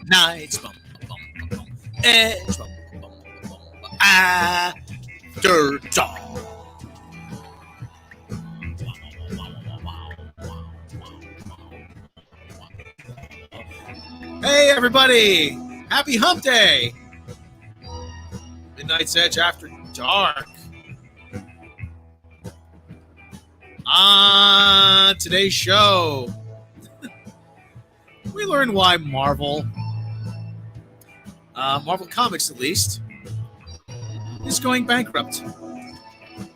Nights, edge, after dark. Hey, everybody! Happy Hump Day! Midnight's Edge After Dark. On today's show, we learn why Marvel Comics at least, is going bankrupt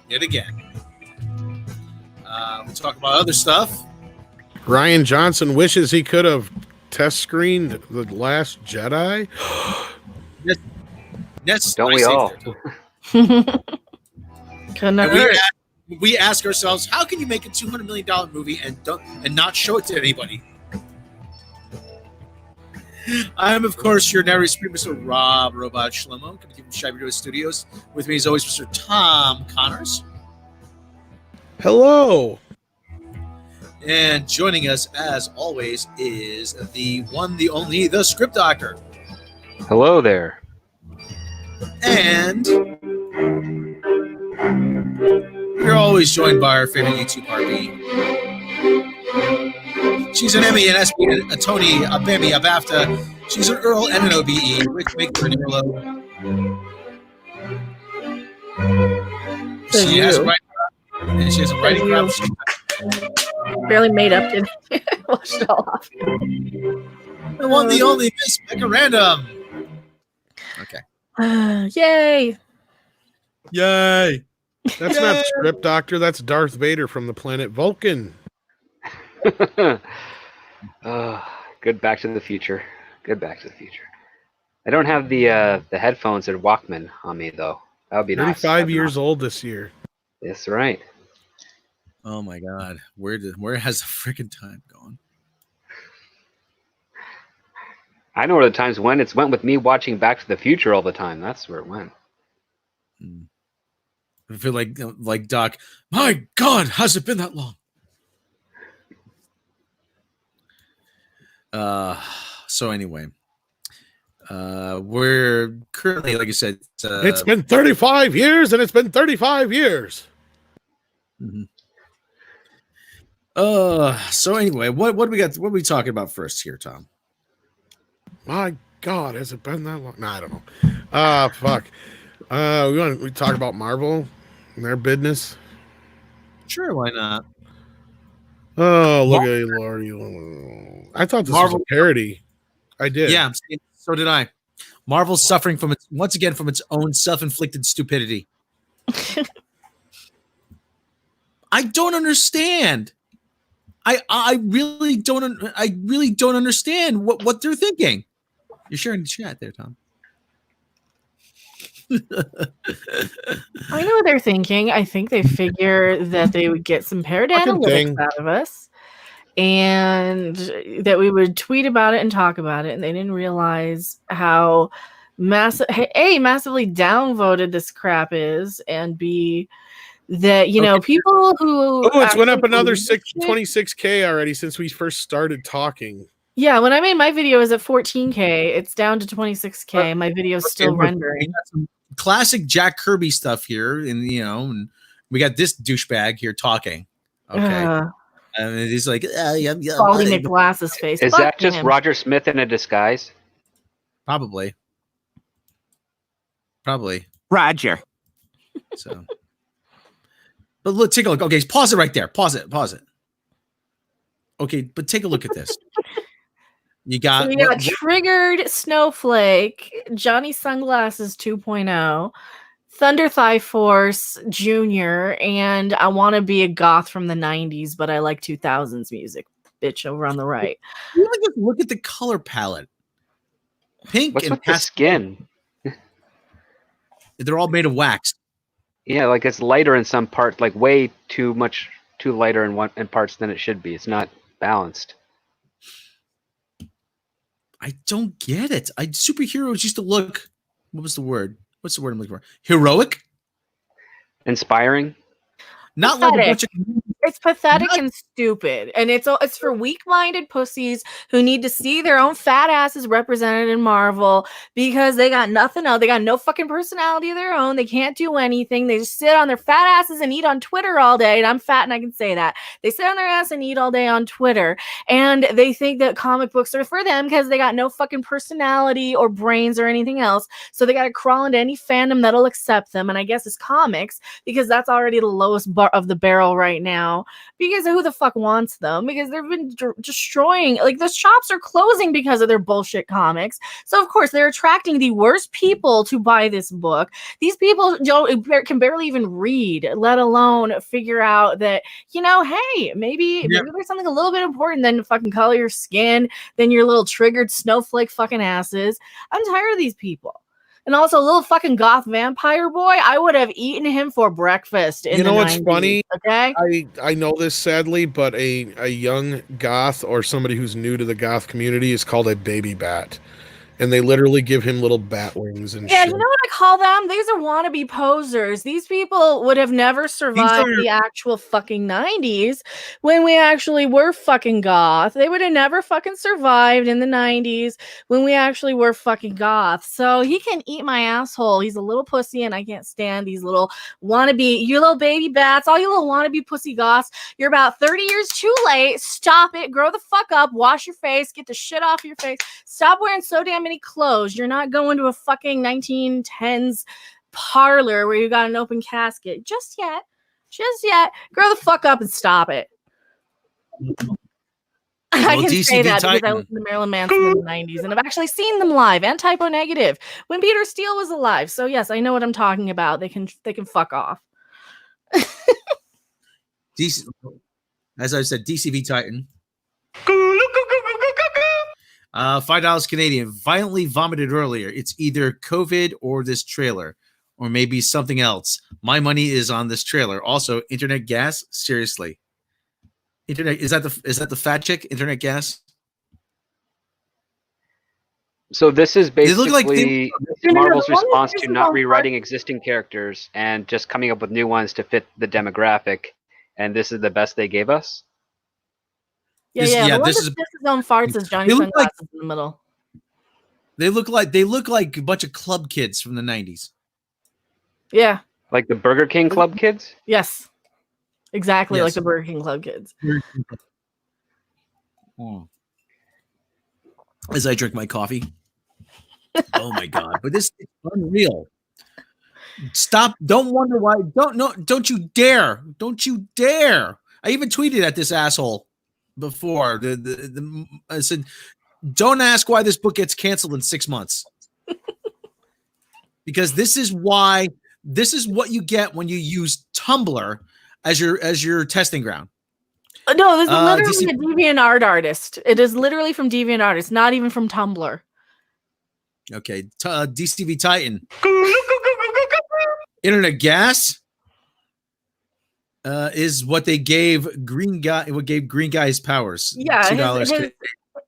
yet again. We talk about other stuff. Ryan Johnson wishes he could have test screened The Last Jedi. Yes, don't we all? We ask ourselves, how can you make a $200 million movie and not show it to anybody? I am, of course, your narrator, Mr. Rob Robot Shlomo, coming to you from Shabby Studios. With me, as always, Mr. Tom Connors. Hello. And joining us, as always, is the one, the only, the Script Doctor. Hello there. And we're always joined by our favorite YouTube Harvey. She's an Emmy, an ESPY, a Tony, a Bemmy, a BAFTA. She's an Earl and an OBE, which makes her an Earlo. She has a writing crowd. Barely made up, didn't wash it all off. The one, the only, Miss Becca Random. Okay. Yay! Yay! That's not the Script Doctor. That's Darth Vader from the planet Vulcan. Good Back to the Future. Good Back to the Future. I don't have the headphones or Walkman on me though. That would be nice. 35 years old this year. That's right. Oh my God, where has the freaking time gone? I know where the times went. It's went with me watching Back to the Future all the time. That's where it went. I feel like Doc. My God, has it been that long? So anyway, we're currently, like I said, it's been 35 years, and it's been 35 years. Mm-hmm. So anyway, what do we got? What are we talking about first here, Tom? My God, has it been that long? No, I don't know. Fuck. We talk about Marvel and their business. Sure, why not? Oh, look at you, Lord. I thought this was a parody. I did. Yeah, so did I. Marvel's suffering from once again from its own self-inflicted stupidity. I don't understand. I really don't understand what they're thinking. You're sharing the chat there, Tom. I know what they're thinking. I think they figure that they would get some paired analytics out of us and that we would tweet about it and talk about it. And they didn't realize how massively downvoted this crap is, and B, that, people who... Oh, it's went up another 26K already since we first started talking. Yeah, when I made my video, it was at 14K. It's down to 26K. My video's still rendering. Classic Jack Kirby stuff here, and and we got this douchebag here talking. Okay, and he's like, yeah, Baldy McGlass's face. Is that just Roger Smith in a disguise? Probably. Roger. So, but look, take a look. Okay, pause it right there. Pause it. Okay, but take a look at this. You got, Triggered Snowflake, Johnny Sunglasses 2.0, Thunder Thigh Force Jr., and I Want to Be a Goth from the 90s, but I like 2000s music, bitch, over on the right. Look at the color palette. Pink. What's with the skin? They're all made of wax. Yeah, like it's lighter in some parts, like way too lighter in parts than it should be. It's not balanced. I don't get it. Superheroes used to look. What was the word? What's the word I'm looking for? Heroic? Inspiring? Not like a bunch of. It's pathetic and stupid, and it's for weak-minded pussies who need to see their own fat asses represented in Marvel because they got nothing else. They got no fucking personality of their own. They can't do anything. They just sit on their fat asses and eat on Twitter all day. And I'm fat, and I can say that. They sit on their ass and eat all day on Twitter, and they think that comic books are for them because they got no fucking personality or brains or anything else. So they got to crawl into any fandom that'll accept them, and I guess it's comics because that's already the lowest bar of the barrel right now. Because who the fuck wants them? Because they've been destroying, like the shops are closing because of their bullshit comics. So of course they're attracting the worst people to buy this book. These people can barely even read, let alone figure out that, hey, maybe there's something a little bit important than fucking color your skin, than your little triggered snowflake fucking asses. I'm tired of these people. And also, a little fucking goth vampire boy, I would have eaten him for breakfast in the 90s. What's funny? Okay? I know this sadly, but a young goth or somebody who's new to the goth community is called a baby bat. And they literally give him little bat wings and shit. You know what I call them? These are wannabe posers. These people would have never survived the actual fucking 90s when we actually were fucking goth. They would have never fucking survived in the 90s when we actually were fucking goth. So he can eat my asshole. He's a little pussy, and I can't stand these little wannabe, you little baby bats, all you little wannabe pussy goths. You're about 30 years too late. Stop it. Grow the fuck up. Wash your face. Get the shit off your face. Stop wearing so damn many clothes. You're not going to a fucking 1910s parlor where you got an open casket just yet. Grow the fuck up and stop it. I can DCV say that Titan. because I listened to Marilyn Manson in the 90s and I've actually seen them live and Typo Negative when Peter Steele was alive. So yes, I know what I'm talking about. They can fuck off. As I said, DCV Titan. $5 Canadian. Violently vomited earlier. It's either COVID or this trailer, or maybe something else. My money is on this trailer. Also, internet gas. Seriously, internet is that the fat chick? Internet gas. So this is basically like Marvel's response to not rewriting existing characters and just coming up with new ones to fit the demographic. And this is the best they gave us. Yeah. This is his own farts as Johnny Sunglasses in the middle. They look like a bunch of club kids from the 90s. Yeah. Like the Burger King Club kids? Yes. Exactly like the Burger King Club kids. As I drink my coffee. Oh my God. But this is unreal. Stop. Don't wonder why. Don't you dare. Don't you dare. I even tweeted at this asshole before. I said, don't ask why this book gets canceled in 6 months. Because this is what you get when you use Tumblr as your testing ground. No, this is literally the DeviantArt artist. It is literally from DeviantArt, not even from Tumblr. Okay, DCV Titan. Internet gas is what they gave Green Guy. What gave Green Guy his powers? Yeah, $2.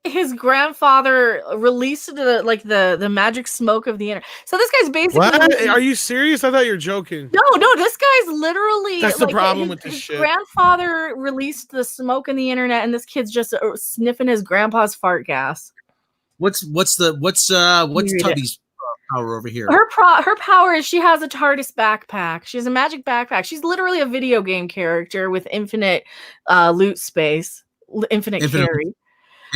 His grandfather released the magic smoke of the internet. So this guy's basically. What? Are you serious? I thought you were joking. No, this guy's literally. That's the problem with this shit. Grandfather released the smoke in the internet, and this kid's just sniffing his grandpa's fart gas. What's Tubby's power over here? Her power is she has a TARDIS backpack. She has a magic backpack. She's literally a video game character with infinite loot space, infinite carry.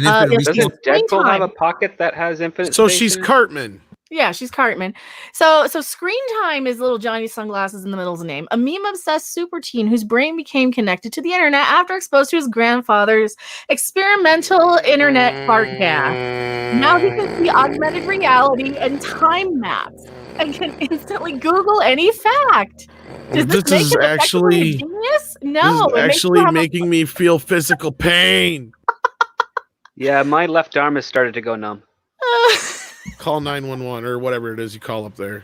Doesn't Deadpool have a pocket that has infinite? So she's Cartman. Yeah, she's Cartman. So Screen Time is little Johnny Sunglasses in the middle's name. A meme-obsessed super teen whose brain became connected to the internet after exposed to his grandfather's experimental internet fart gas. Now he can see augmented reality and time maps and can instantly Google any fact. This is actually genius? No, this is actually making me feel physical pain. Yeah, my left arm has started to go numb. Call 911 or whatever it is you call up there.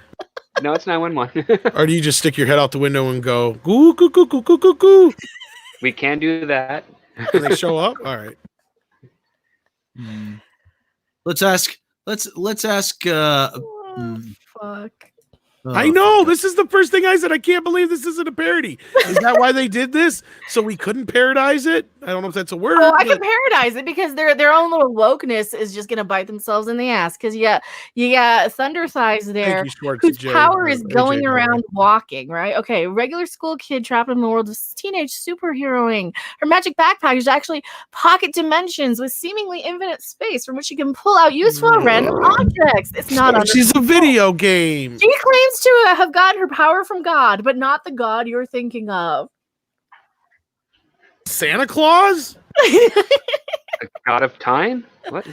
No, it's 911. Or do you just stick your head out the window and go, goo, goo, goo, goo, goo, goo, goo? We can do that. Can they show up? All right. Let's ask. Fuck. I know. This is the first thing I said. I can't believe this isn't a parody. Is that why they did this? So we couldn't parodize it? I don't know if that's a word. Oh, I can parodize it because their own little wokeness is just gonna bite themselves in the ass. Because you got Thunder Thighs there, whose power is going around walking, right? Okay, regular school kid trapped in the world of teenage superheroing. Her magic backpack is actually pocket dimensions with seemingly infinite space from which she can pull out useful random objects. It's not. She's a video game. She claims to have gotten her power from God, but not the God you're thinking of. Santa Claus? The god of time? What?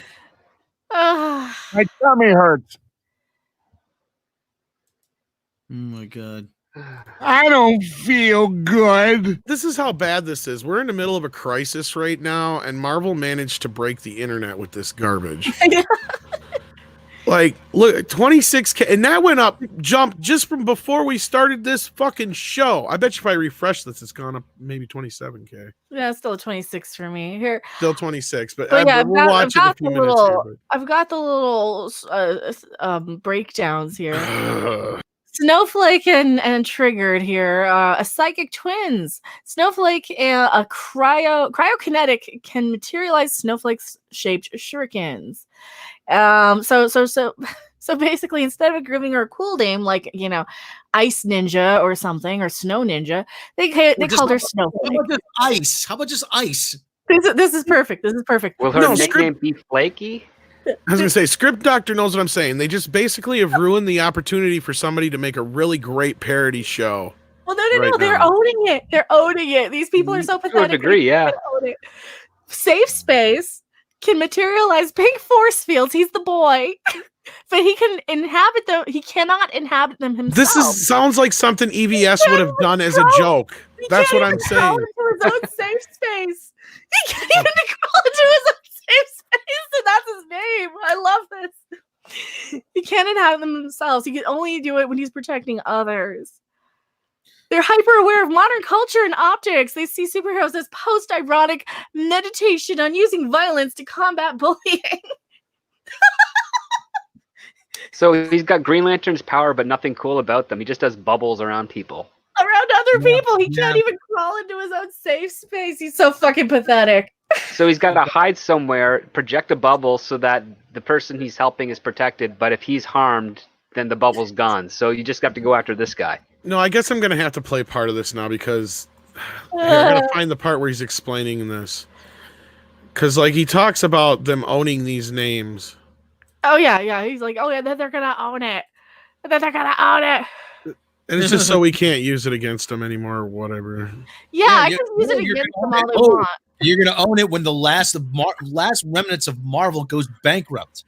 My tummy hurts. Oh my god. I don't feel good. This is how bad this is. We're in the middle of a crisis right now, and Marvel managed to break the internet with this garbage. Like, look, 26K, and that jumped just from before we started this fucking show. I bet you if I refresh this, it's gone up maybe 27K. Yeah, it's still a 26 for me here. Still 26, but yeah, we'll watch it in a few minutes here. I've got the little breakdowns here. Snowflake and Triggered here. A psychic twins. Snowflake and a cryokinetic can materialize snowflake-shaped shurikens. So basically, instead of giving her a cool name like Ice Ninja or something, or Snow Ninja, they called her Snowflake. How about just ice? This is perfect. This is perfect. Will her nickname be Flaky? I was going to say, Script Doctor knows what I'm saying. They just basically have ruined the opportunity for somebody to make a really great parody show. Well, no, they're owning it. They're owning it. These people are so pathetic. To a degree, yeah. Safe Space can materialize big force fields. He's the boy, but he can inhabit them. He cannot inhabit them himself. This sounds like something EVS would have done as a joke. That's what I'm saying. Into his own safe space. He can't even crawl into his own safe space, and that's his name. I love this. He can't inhabit them themselves. He can only do it when he's protecting others. They're hyper aware of modern culture and optics. They see superheroes as post-ironic meditation on using violence to combat bullying. So he's got Green Lantern's power, but nothing cool about them. He just does bubbles around people. Around other people. He can't even crawl into his own safe space. He's so fucking pathetic. So he's got to hide somewhere, project a bubble so that the person he's helping is protected, but if he's harmed, then the bubble's gone. So you just have to go after this guy. No, I guess I'm going to have to play part of this now because I'm going to find the part where he's explaining this. Because, he talks about them owning these names. Oh, yeah. He's like, oh, yeah, they're going to own it. They're going to own it. And it's just so we can't use it against them anymore or whatever. Yeah, I can use it against them all they want. You're going to own it when the last remnants of Marvel goes bankrupt.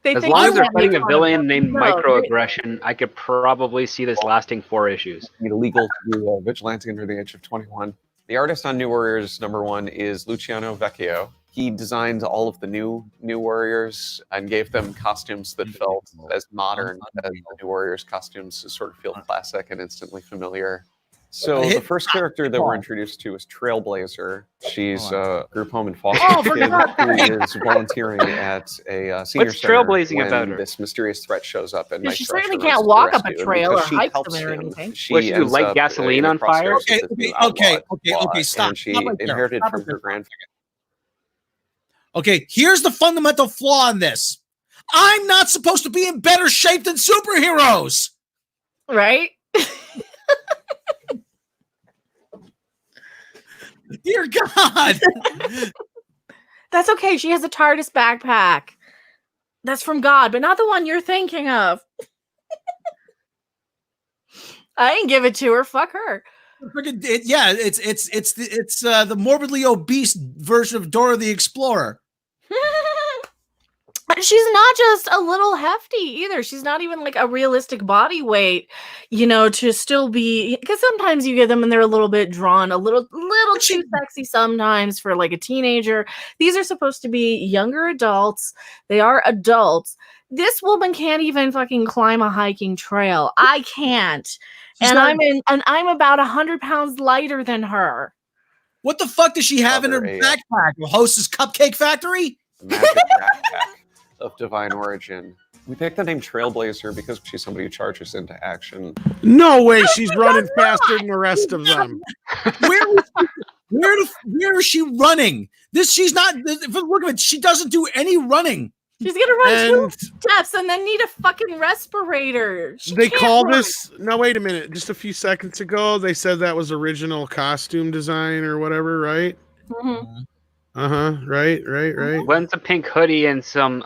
As long as they're fighting a villain named Microaggression, I could probably see this lasting 4 issues. Illegal to do vigilante under the age of 21. The artist on New Warriors #1 is Luciano Vecchio. He designed all of the new Warriors and gave them costumes that felt as modern as the New Warriors costumes to sort of feel classic and instantly familiar. So the first character that we're introduced to is Trailblazer. She's a group home and foster kid who is volunteering at a senior What's center trailblazing when about her? This mysterious threat shows up. And she certainly can't walk up a trail or hike somewhere or anything. What, she do light gasoline on fire? Okay, stop. And she Stop right there. inherited Stop from right her there. grandfather. Okay, here's the fundamental flaw in this. I'm not supposed to be in better shape than superheroes. Right? Dear God. That's okay. She has a TARDIS backpack. That's from God, but not the one you're thinking of. I didn't give it to her. Fuck her. Yeah, it's the morbidly obese version of Dora the Explorer. She's not just a little hefty either. She's not even like a realistic body weight, to still be, because sometimes you get them and they're a little bit drawn, a little too sexy sometimes for like a teenager. These are supposed to be younger adults. They are adults. This woman can't even fucking climb a hiking trail. I can't. I'm about 100 pounds lighter than her. What the fuck does she have in her backpack? A Hostess Cupcake Factory? Magic backpack of divine origin. We picked the name Trailblazer because she's somebody who charges into action. No way, she's running faster than the rest of them. Where is she running? She's not. Look at it. She doesn't do any running. She's gonna run 2 steps and then need a fucking respirator. They call this. No, wait a minute. Just a few seconds ago, they said that was original costume design or whatever, right? Mm-hmm. Right. When's a pink hoodie and some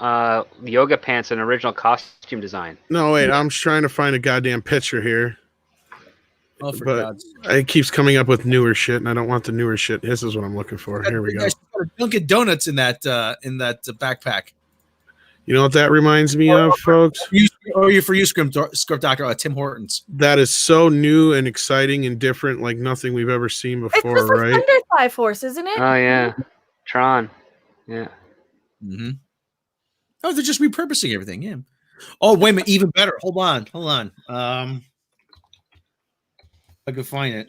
yoga pants and original costume design? No, wait. I'm just trying to find a goddamn picture here. Oh, for but God's sake. it keeps coming up with newer shit, and I don't want the newer shit. This is what I'm looking for. Here we go. Dunkin' Donuts in that backpack. You know what that reminds me of, folks? For you, script doctor, Tim Hortons. That is so new and exciting and different, like nothing we've ever seen before, it's just right? Thunder Fly Force, isn't it? Oh yeah, Tron. Yeah. Mm-hmm. Oh, they're just repurposing everything. Yeah. Oh, wait a minute. Even better. Hold on. I could find it.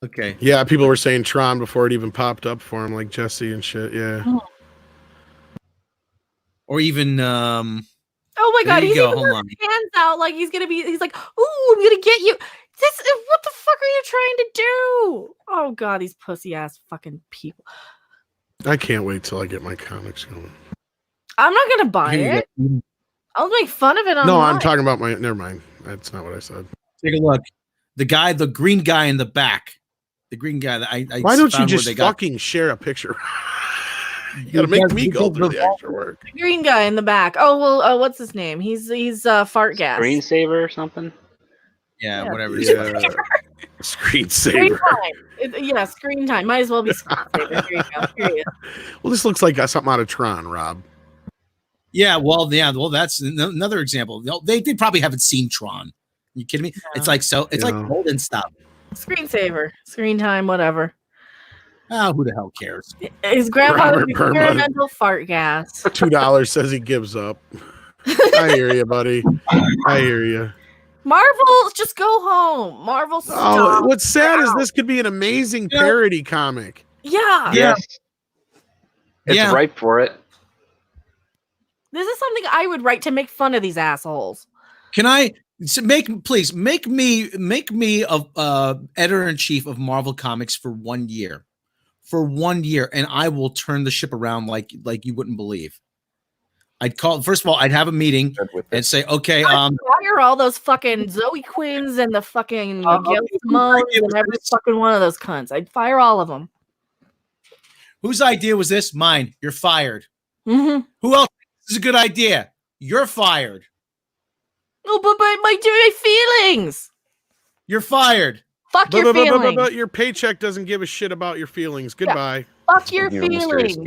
Okay. Yeah, people were saying Tron before it even popped up for him, like Jesse and shit. Yeah. Or even oh my God, he's even with his hands out like he's like, ooh, I'm gonna get you. What the fuck are you trying to do? Oh God, these pussy ass fucking people. I can't wait till I get my comics going. I'm not gonna buy it. I'll make fun of it online. No, I'm talking about my. Never mind. That's not what I said. Take a look. The green guy in the back. The green guy that I why don't you just fucking share a picture? You gotta make me go through the extra work. The green guy in the back. Oh well, what's his name? He's fart gas. Screensaver or something. Yeah, whatever. Yeah. Screensaver. Screen time. Might as well be screensaver. Here you go. Here you go. Well, this looks like something out of Tron, Rob. Yeah, well, that's another example. They probably haven't seen Tron. Are you kidding me? No. It's like golden stuff. Screensaver, screen time, whatever. Oh, who the hell cares? His grandfather's experimental fart gas. $2 says he gives up. I hear you, buddy. I hear you. Marvel, just go home. Marvel, stop. Oh, what's sad is this could be an amazing parody comic. Yeah. Yes. It's ripe for it. This is something I would write to make fun of these assholes. Can I please make me a editor-in-chief of Marvel Comics for 1 year. For 1 year, and I will turn the ship around like you wouldn't believe. First of all, I'd have a meeting and say, okay, fire all those fucking Zoe Quinns and the fucking Gail Simone and every fucking one of those cunts. I'd fire all of them. Whose idea was this? Mine. You're fired. Mm-hmm. Who else? This is a good idea. You're fired. Oh, but my feelings. You're fired. Fuck your feelings. But your paycheck doesn't give a shit about your feelings. Goodbye. Yeah. Fuck your feelings.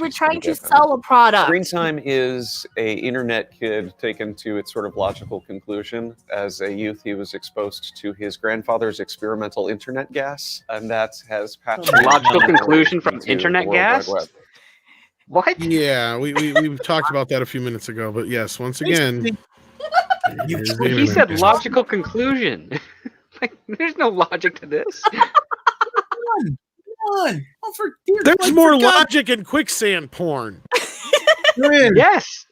We're trying to sell a product. Screen time is a internet kid taken to its sort of logical conclusion. As a youth, he was exposed to his grandfather's experimental internet gas, and that has patched. Logical conclusion from internet gas? What? Yeah, we talked about that a few minutes ago, but yes, once again. He said logical conclusion. Like, there's no logic to this. Come on. Oh, there's more logic in quicksand porn. Yes.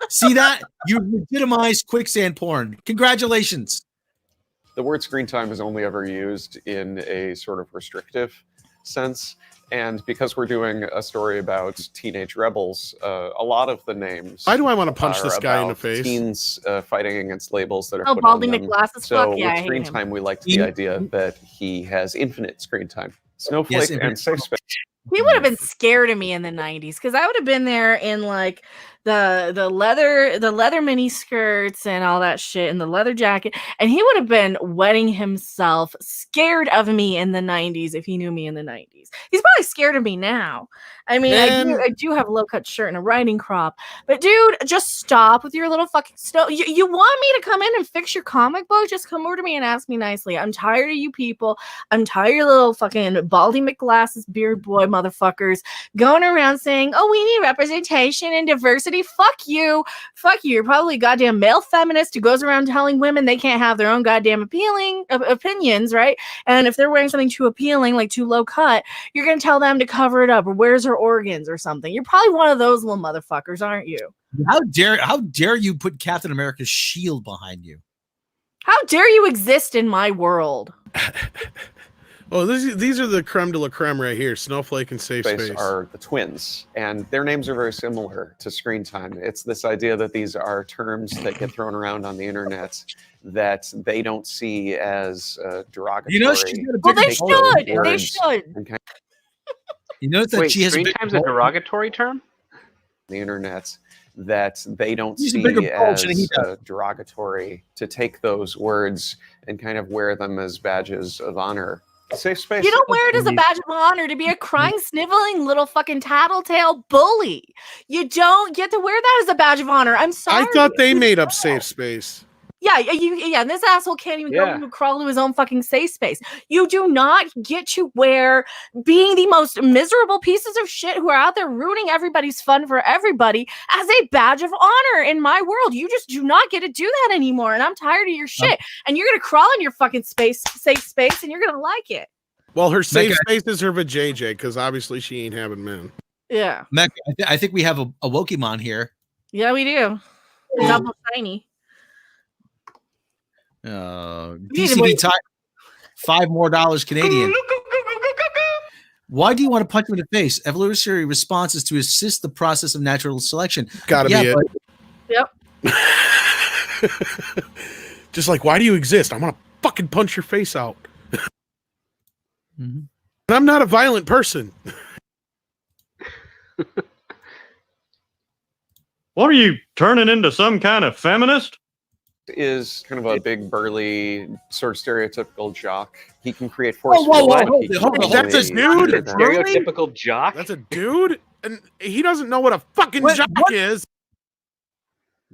See that? You legitimized quicksand porn. Congratulations. The word screen time is only ever used in a sort of restrictive sense. And because we're doing a story about teenage rebels, a lot of the names. Why do I want to punch this guy in the face? Teens fighting against labels that are put Baldy on them. McGlasses. So fuck yeah, with screen time, we liked the idea that he has infinite screen time. Snowflake and safe space. He would have been scared of me in the 90s because I would have been there in like the leather mini skirts and all that shit and the leather jacket, and he would have been wetting himself scared of me in the 90s if he knew me in the 90s. He's probably scared of me now. I mean, I do have a low-cut shirt and a riding crop, but dude, just stop with your little fucking snow. You want me to come in and fix your comic book? Just come over to me and ask me nicely. I'm tired of you people. I'm tired of your little fucking Baldy McGlasses beard boy motherfuckers going around saying, oh, we need representation and diversity community. Fuck you. Fuck you. You're probably a goddamn male feminist who goes around telling women they can't have their own goddamn opinions, right? And if they're wearing something too appealing, like too low cut, you're going to tell them to cover it up or where's her organs or something. You're probably one of those little motherfuckers, aren't you? How dare you put Captain America's shield behind you? How dare you exist in my world? Oh, these are the creme de la creme right here. Snowflake and Safe Space are the twins, and their names are very similar to screen time. It's this idea that these are terms that get thrown around on the internet that they don't see as derogatory. You know, she's got a Well, big they should. They should. You know that she has screen a big time's a derogatory term? The internet that they don't He's a see bigger bulge than he as does. derogatory, to take those words and kind of wear them as badges of honor. Safe space. You don't wear it as a badge of honor to be a crying, sniveling little fucking tattletale bully. You don't get to wear that as a badge of honor. I'm sorry. I thought they made up Safe Space. Yeah, and this asshole can't even go into crawl to his own fucking safe space. You do not get to wear being the most miserable pieces of shit who are out there ruining everybody's fun for everybody as a badge of honor in my world. You just do not get to do that anymore, and I'm tired of your shit. And you're gonna crawl in your fucking safe space, and you're gonna like it. Well, her safe space is her vajayjay, because obviously she ain't having men. Yeah. Mecca, I think we have a Wokemon here. Yeah, we do. Double shiny. DCB time, $5 more Canadian. Why do you want to punch him in the face? Evolutionary response is to assist the process of natural selection. Gotta be it. Yep. Just like, why do you exist? I want to fucking punch your face out. And I'm not a violent person. What are you turning into, some kind of feminist? Is kind of a big, burly, sort of stereotypical jock. He can create force. That's a dude. Stereotypical jock. That's a dude, and he doesn't know what a fucking jock is.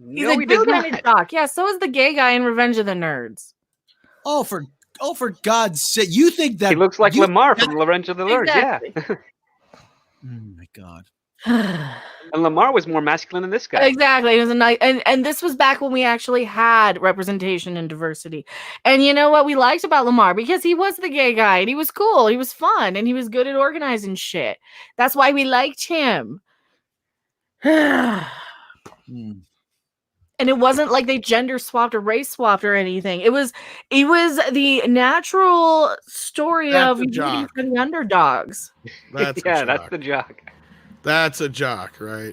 He's a dude and a jock. Yeah, so is the gay guy in Revenge of the Nerds. Oh, for God's sake! You think that he looks like Lamar from Revenge of the Nerds? Exactly. Yeah. Oh my God. And Lamar was more masculine than this guy. Exactly. It was a nice, and this was back when we actually had representation and diversity. And you know what we liked about Lamar? Because he was the gay guy and he was cool, he was fun, and he was good at organizing shit. That's why we liked him. And it wasn't like they gender swapped or race swapped or anything. It was the natural story of rooting for the underdogs. That's that's the jock. That's a jock, right?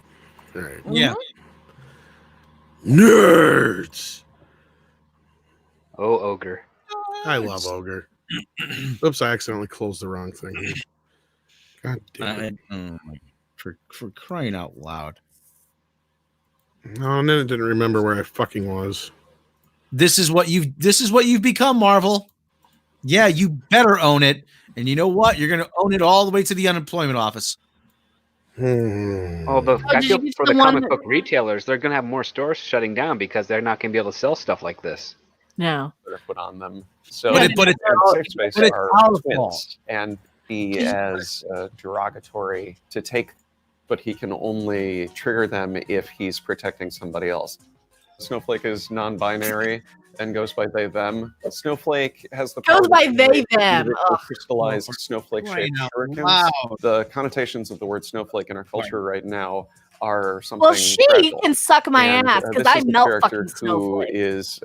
Right. Yeah. Nerds. Oh, ogre. I love ogre. Oops, I accidentally closed the wrong thing. God damn it. For crying out loud. No, and then it didn't remember where I fucking was. This is what you've become, Marvel. Yeah, you better own it. And you know what? You're gonna own it all the way to the unemployment office. Oh, but I feel for the comic book retailers, they're going to have more stores shutting down because they're not going to be able to sell stuff like this. No. That are put on them. So, but it's Safe Space are twins, and be as derogatory to take, but he can only trigger them if he's protecting somebody else. Snowflake is non-binary and goes by they them. Snowflake has the power goes by they them. Crystallized snowflake-shaped shurikens. Wow. The connotations of the word snowflake in our culture right now are something. Well, she fragile. can suck my ass because I melt fucking who snowflake. is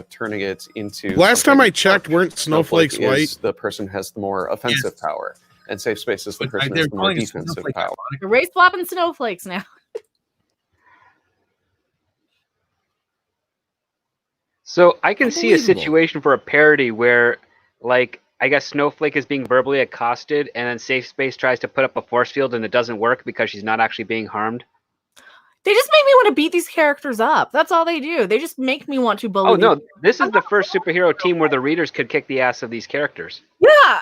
turning it into. Last time I checked, weren't snowflakes white? The person has the more offensive power, and Safe Space is the person has the more defensive power. You're race swapping snowflakes now. So I can see a situation for a parody where, like, I guess Snowflake is being verbally accosted, and then Safe Space tries to put up a force field, and it doesn't work because she's not actually being harmed. They just make me want to beat these characters up. That's all they do. They just make me want to bully. Oh no, this is the first superhero team where the readers could kick the ass of these characters. Yeah.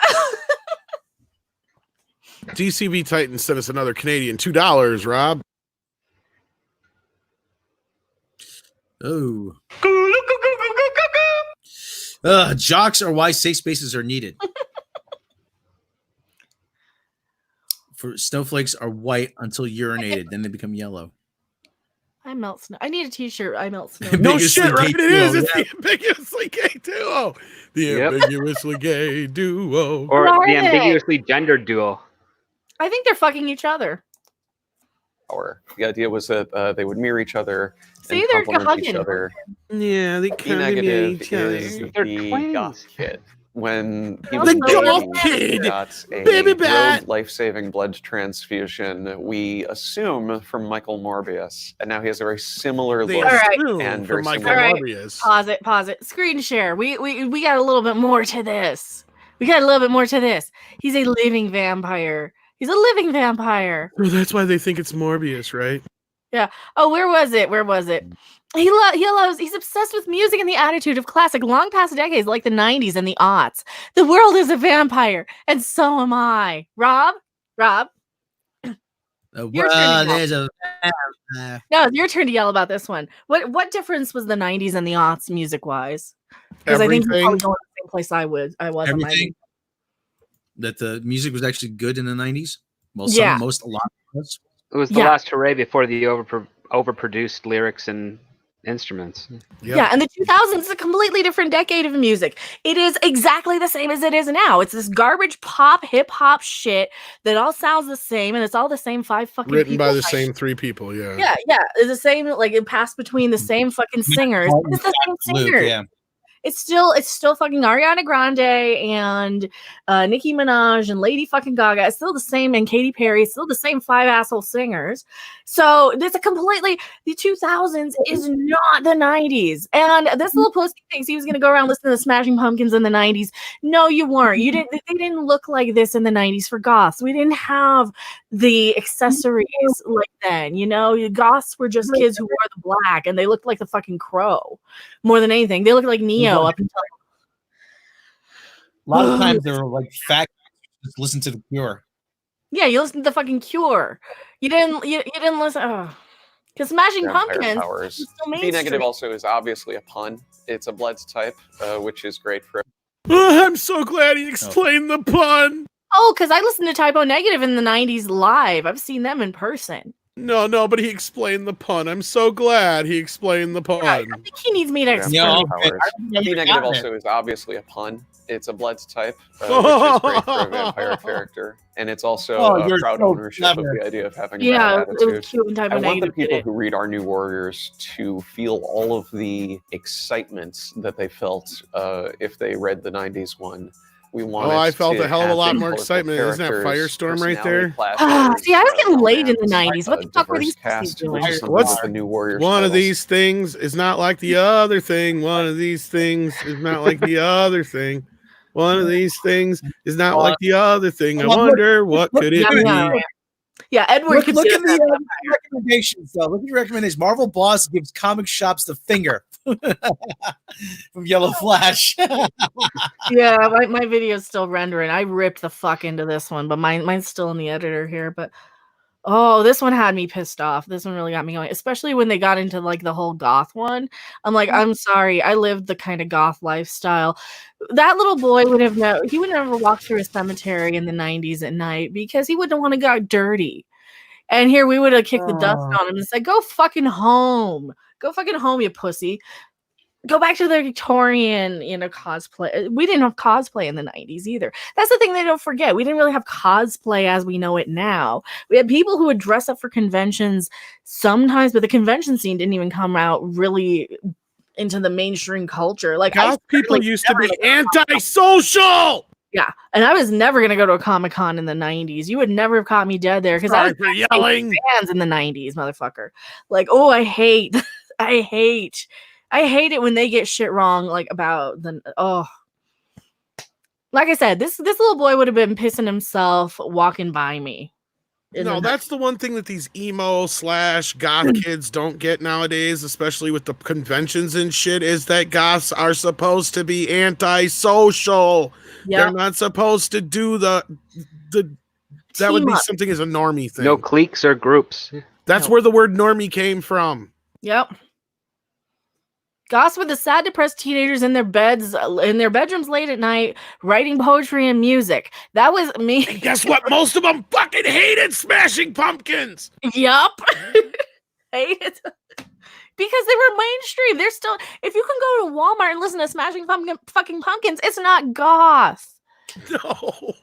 DCB Titan sent us another Canadian $2, Rob. Oh. Jocks are why safe spaces are needed. For snowflakes are white until urinated, then they become yellow. I melt snow. I need a T-shirt. I melt snow. No Ambiguously shit, right? gay It is. duo, It's the ambiguously gay duo. The Yep. ambiguously gay duo. Or What the are they? ambiguously gendered duo. I think they're fucking each other. Power. The idea was that they would mirror each other See, and they're complement each hugging. other. Yeah, they B kind of negative each other. is They're the twins. goth kid. When he The was a goth baby, kid! he got a Baby bat! rogue life-saving blood transfusion, we assume from Michael Morbius. And now he has a very similar They look. All right. assume And for very Michael similar. All right. Morbius. Pause it. Screen share. We got a little bit more to this. We got a little bit more to this. He's a living vampire. He's a living vampire. Well, that's why they think it's Morbius, right? Oh, where was it? He's obsessed with music and the attitude of classic long past decades like the 90s and the aughts. The world is a vampire, and so am I. Rob? Your turn to yell. There's a No, it's your turn to yell about this one. What difference was the 90s and the aughts music-wise? Because I think you're Everything. probably going the same place I was on my everything that the music was actually good in the 90s. Well, Yeah. a lot of us. It was the Yeah. last hooray before the overproduced lyrics and instruments. Yep. Yeah, and the 2000s is a completely different decade of music. It is exactly the same as it is now. It's this garbage pop, hip hop shit that all sounds the same, and it's all the same five fucking Written people. by the same three people, yeah. Yeah, it's the same. Like it passed between the same fucking singers. It's the same Luke, singers. yeah. It's still fucking Ariana Grande and Nicki Minaj and Lady fucking Gaga. It's still the same, and Katy Perry. It's still the same five asshole singers. So it's a completely the 2000s is not the 90s. And this little pussy thinks he was gonna go around listening to Smashing Pumpkins in the 90s. No, you weren't. You didn't. They didn't look like this in the 90s for goths. We didn't have the accessories like then. You know, goths were just kids who wore the black, and they looked like the fucking Crow more than anything. They looked like Neo up until A lot of times they were like fat. Just listen to the Cure. yeah. You listened to the fucking Cure. You didn't listen. Because Smashing Vampire Pumpkins powers. is so B negative mainstream. also is obviously a pun. It's a Bloods type, which is great for. Oh, I'm so glad he explained the pun. Oh, because I listened to Typo Negative in the 90s live. I've seen them in person. No, but he explained the pun. I'm so glad he explained the pun. I think he needs me to explain. Yeah, Vampire okay. powers. B negative also is obviously a pun. It's a Bloods type, which is great for a vampire character, and it's also a you're proud so ownership clever. of the idea of having Yeah, bad it attitude. was cute when Typo I want the Negative did people it. who read our New Warriors to feel all of the excitement that they felt if they read the '90s one. We want. I felt to a hell of a have lot big, more colorful excitement. Isn't that characters, Firestorm right there? personality See, I was getting clashes, laid in the romance, 90s. What the fuck were diverse these pussies cast, doing? which is something What's that the New Warriors One of titles- these things is not like the other thing. One of these things is not like the other thing. One of these things is not like the other thing. I wonder what could it be? Yeah, Edward. Look could at do that. the recommendations, though. Look at your recommendations. Marvel Boss gives comic shops the finger from Yellow Flash. Yeah, my video is still rendering. I ripped the fuck into this one, but mine's still in the editor here. But oh, this one had me pissed off. This one really got me going, especially when they got into like the whole goth one. I'm like, I'm sorry, I lived the kind of goth lifestyle. That little boy would have he would never walk through a cemetery in the 90s at night because he wouldn't want to get dirty. And here we would have kicked the dust on him and said, "Go fucking home. Go fucking home, you pussy. Go back to the Victorian, cosplay." We didn't have cosplay in the 90s either. That's the thing they don't forget. We didn't really have cosplay as we know it now. We had people who would dress up for conventions sometimes, but the convention scene didn't even come out really into the mainstream culture. Like Goth people used to be antisocial. Yeah, and I was never gonna go to a Comic-Con in the 90s. You would never have caught me dead there because I Sorry was for yelling. fans in the 90s, motherfucker. Like, oh, I hate it when they get shit wrong, like about the like I said, this little boy would have been pissing himself walking by me. No, that's the one thing that these emo/goth kids don't get nowadays, especially with the conventions and shit, is that goths are supposed to be antisocial. Yep. They're not supposed to do that would be something as a normie thing. No cliques or groups. That's where the word normie came from. Yep. Goths were the sad, depressed teenagers in their bedrooms late at night, writing poetry and music. That was me. And guess what? Most of them fucking hated Smashing Pumpkins. Yup. Hated. Because they were mainstream. They're still. If you can go to Walmart and listen to Smashing fucking Pumpkins, it's not goth. No.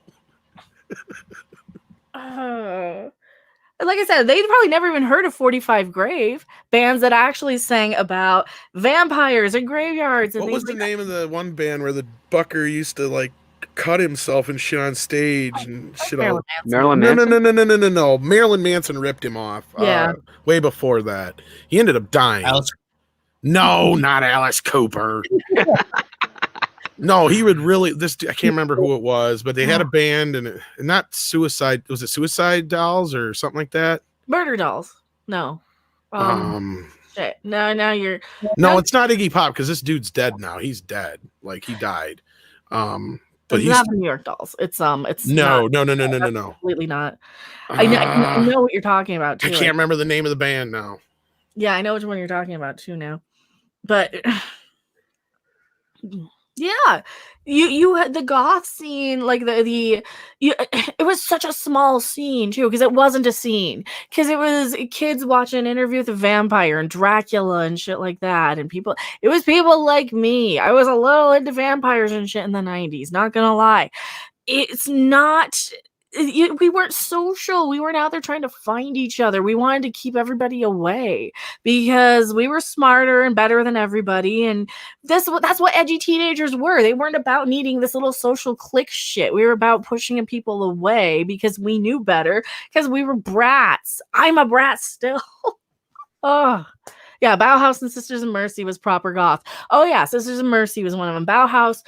Like I said, they'd probably never even heard of 45 Grave, bands that actually sang about vampires and graveyards. And what was the name of the one band where the Bucker used to like cut himself and shit on stage and shit? Marilyn Manson? No. Marilyn Manson ripped him off. Yeah. Way before that, he ended up dying. No, not Alice Cooper. No, he would really. I can't remember who it was, but they had a band and not Suicide. Was it Suicide Dolls or something like that? Murder Dolls. No. Shit. No, you're. No, it's not Iggy Pop because this dude's dead now. He's dead. Like he died. But it's not the New York Dolls. It's no. Completely not. I know what you're talking about too. I can't remember the name of the band now. Yeah, I know which one you're talking about too now. But yeah, you had the goth scene, like it was such a small scene too, because it wasn't a scene, because it was kids watching an Interview with a Vampire and Dracula and shit like that, and it was people like me. I was a little into vampires and shit in the 90s, not gonna lie. It's not. We weren't social. We weren't out there trying to find each other. We wanted to keep everybody away because we were smarter and better than everybody. And that's what edgy teenagers were. They weren't about needing this little social clique shit. We were about pushing people away because we knew better, because we were brats. I'm a brat still. Oh. Yeah, Bauhaus and Sisters of Mercy was proper goth. Oh yeah, Sisters of Mercy was one of them. Bauhaus,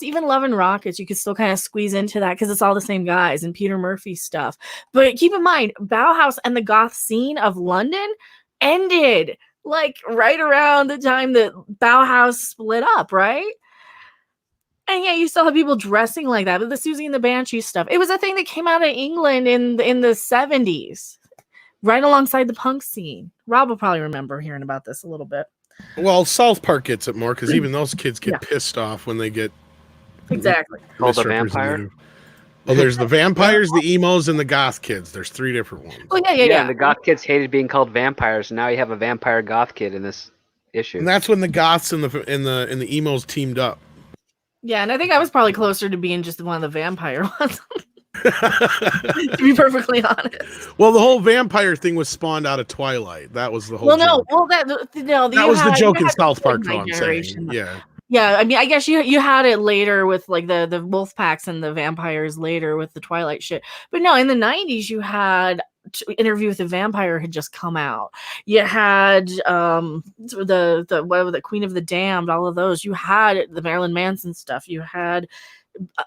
even Love and Rockets, you could still kind of squeeze into that because it's all the same guys and Peter Murphy stuff. But keep in mind, Bauhaus and the goth scene of London ended like right around the time that Bauhaus split up, right? And yeah, you still have people dressing like that. But the Susie and the Banshee stuff, it was a thing that came out of England in the 70s. Right alongside the punk scene. Rob will probably remember hearing about this a little bit. Well, South Park gets it more because even those kids get pissed off when they get called the vampire. Well, there's the vampires, the emos, and the goth kids. There's 3 different ones. Oh yeah. And the goth kids hated being called vampires. And now you have a vampire goth kid in this issue. And that's when the goths and the emos teamed up. Yeah, and I think I was probably closer to being just one of the vampire ones. To be perfectly honest. Well, the whole vampire thing was spawned out of Twilight. That was the whole. That was the joke in South Park. Though I'm saying, yeah. I mean, I guess you had it later with like the wolf packs and the vampires later with the Twilight shit. But no, in the 90s, you had Interview with the Vampire had just come out. You had the Queen of the Damned, all of those. You had the Marilyn Manson stuff. You had.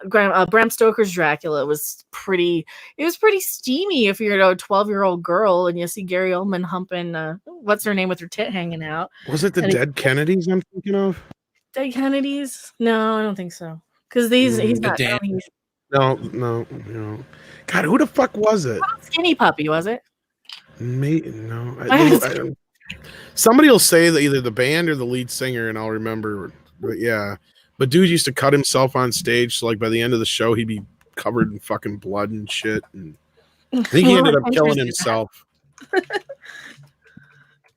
Bram Stoker's Dracula was pretty steamy if you're a 12-year-old girl and you see Gary Oldman humping what's her name with her tit hanging out. Was it the Dead Kennedys I'm thinking of? Dead Kennedys? No, I don't think so. Because he's not. No. God, who the fuck was it? Skinny Puppy, was it? No. I don't. Somebody will say that either the band or the lead singer, and I'll remember. But yeah. But dude used to cut himself on stage, so like by the end of the show, he'd be covered in fucking blood and shit. And I think he ended up killing himself.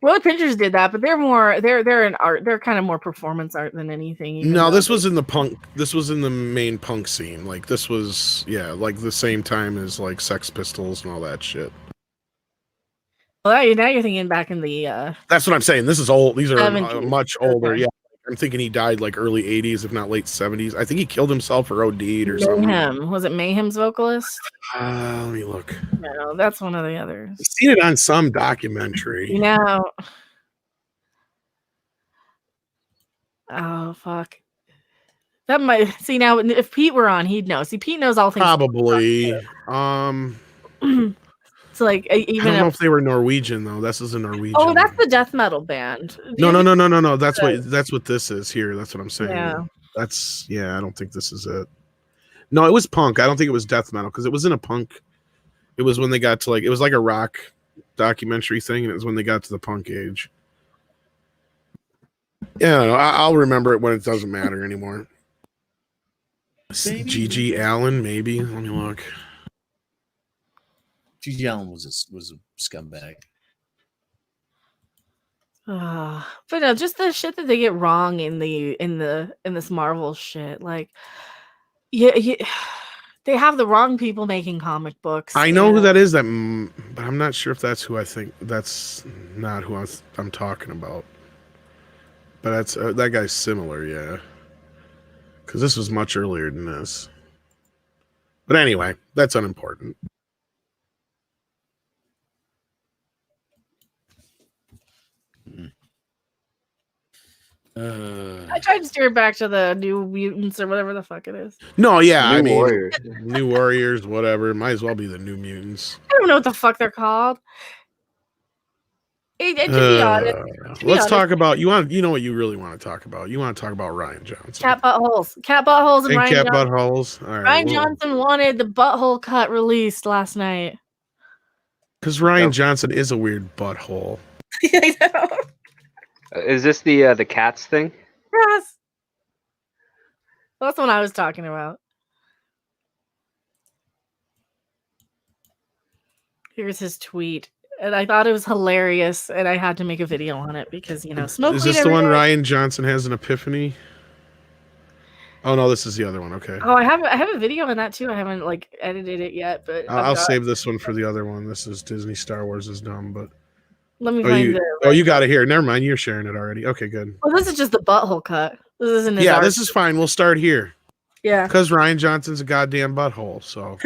Well, the Pinchers did that, but they're in art. They're kind of more performance art than anything. No, this was in the punk. This was in the main punk scene. Like this was, like the same time as like Sex Pistols and all that shit. Well, now you're thinking back in the. That's what I'm saying. This is old. These are 70s. Much older. Yeah. I'm thinking he died like early 80s, if not late 70s. I think he killed himself or OD'd or something. Mayhem. Was it Mayhem's vocalist? Let me look. No, that's one of the others. I've seen it on some documentary. Oh, fuck. That might... See, now, if Pete were on, he'd know. See, Pete knows all things. Probably. It's like... Even I don't know if they were Norwegian, though. This is a Norwegian. Oh, that's the death metal band. No. That's what this is here. That's what I'm saying. Yeah. I don't think this is it. No, it was punk. I don't think it was death metal because it was in a punk. It was when they got to like... It was like a rock documentary thing, and it was when they got to the punk age. Yeah, I'll remember it when it doesn't matter anymore. G.G. Allen, maybe. Let me look. G.G. Allen was a scumbag. But no, just the shit that they get wrong in this Marvel shit. Like, yeah, they have the wrong people making comic books. I know who that is, but I'm not sure if that's who I think. That's not who I'm talking about. But that's that guy's similar, yeah. Because this was much earlier than this. But anyway, that's unimportant. I tried to steer it back to the New Mutants or whatever the fuck it is. No, yeah, New Warriors. New Warriors, whatever. Might as well be the New Mutants. I don't know what the fuck they're called. To be honest, let's talk about you know what you really want to talk about. You want to talk about Ryan Johnson. Cat buttholes, and Ryan cat Johnson. buttholes. All right, Ryan Johnson wanted the butthole cut released last night. Because Ryan Johnson is a weird butthole. I know. Is this the cats thing? Yes. That's what I was talking about. Here's his tweet. And I thought it was hilarious, and I had to make a video on it because, smoke. Is this the one Ryan Johnson has an epiphany? Oh no, this is the other one. Okay. Oh, I have a video on that too. I haven't edited it yet, but I'll save this one for the other one. This is Disney Star Wars is dumb, but let me find it. Oh, you got it here. Never mind, you're sharing it already. Okay, good. Well, this is just the butthole cut. This isn't. This is fine. We'll start here. Yeah. Because Ryan Johnson's a goddamn butthole. So.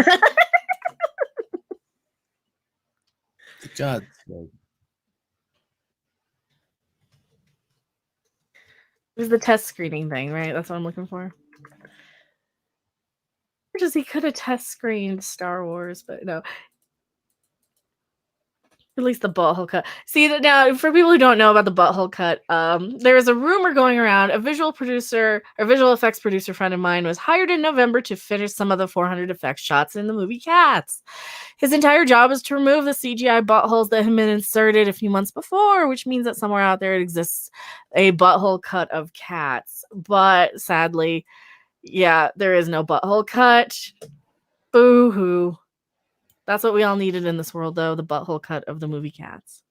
God. It was the test screening thing, right? That's what I'm looking for. Or just he could have test screened Star Wars, but no. Release the butthole cut. See, now for people who don't know about the butthole cut, there is a rumor going around. A visual effects producer friend of mine was hired in November to finish some of the 400 effects shots in the movie Cats. His entire job is to remove the CGI buttholes that had been inserted a few months before, which means that somewhere out there it exists a butthole cut of Cats. But sadly, there is no butthole cut. Boo-hoo. That's what we all needed in this world, though, the butthole cut of the movie Cats.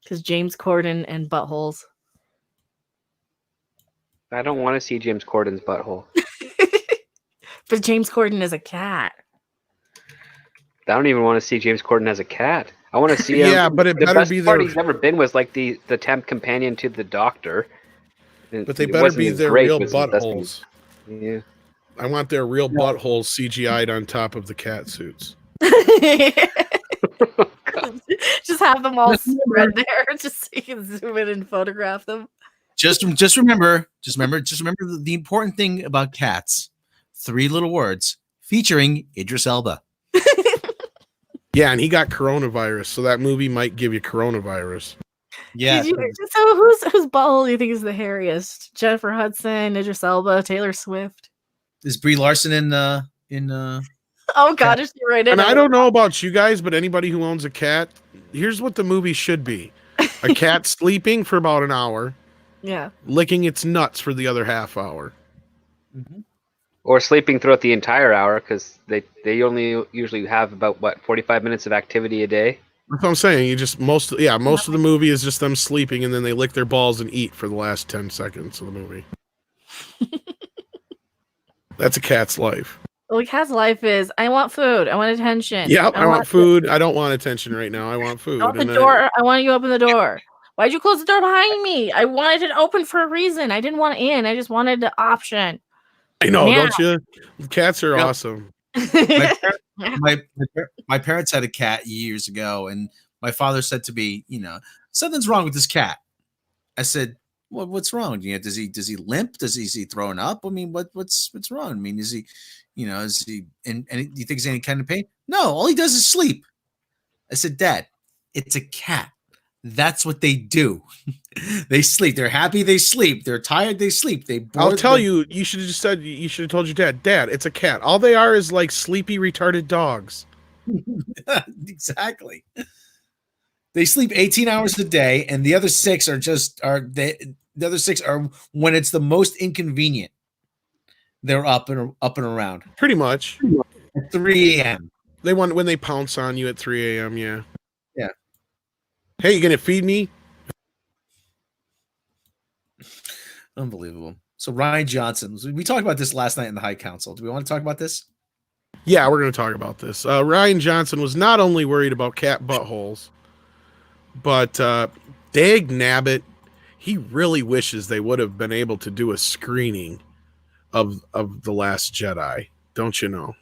Because James Corden and buttholes. I don't want to see James Corden's butthole. But James Corden is a cat. I don't even want to see James Corden as a cat. I want to see him. Yeah, but it the better best be part their... he's ever been was like the temp companion to the Doctor. But they better be their real buttholes. Yeah. I want their real buttholes CGI'd on top of the cat suits. Just have them all spread there, just so you can zoom in and photograph them. Just remember the important thing about Cats. 3 little words featuring Idris Elba. Yeah, and he got coronavirus, so that movie might give you coronavirus. Yeah. So whose butthole do you think is the hairiest? Jennifer Hudson, Idris Elba, Taylor Swift? Is Brie Larson in Oh God, is she right in? And I don't know about you guys, but anybody who owns a cat, here's what the movie should be: a cat sleeping for about an hour, licking its nuts for the other half hour, or sleeping throughout the entire hour because they only usually have about 45 minutes of activity a day. That's what I'm saying. You just most of the movie is just them sleeping, and then they lick their balls and eat for the last 10 seconds of the movie. That's a cat's life. Well, a cat's life is, I want food. I want attention. Yep, I want food. I don't want attention right now. I want food. I want the door. I want you to open the door. Why'd you close the door behind me? I wanted it open for a reason. I didn't want in. I just wanted the option. I know, don't you? Cats are awesome. My parents had a cat years ago, and my father said to me, something's wrong with this cat. I said, well, what's wrong? Does he limp? Is he throwing up? I mean, what's wrong? I mean, is he, is he do you think he's in any kind of pain? No, all he does is sleep. I said, Dad, it's a cat. That's what they do. They sleep. They're happy. They sleep. They're tired. They sleep. I'll tell you. You should have told your dad. Dad, it's a cat. All they are is like sleepy, retarded dogs. Exactly. They sleep 18 hours a day, and the other 6 the other 6 are when it's the most inconvenient. They're up and around. Pretty much. At 3 a.m. They want when they pounce on you at 3 a.m. Yeah. Yeah. Hey, you gonna feed me? Unbelievable. So Ryan Johnson, we talked about this last night in the High Council. Do we want to talk about this? Yeah, we're going to talk about this. Ryan Johnson was not only worried about cat buttholes, but dag nabbit, he really wishes they would have been able to do a screening of The Last Jedi. Don't you know?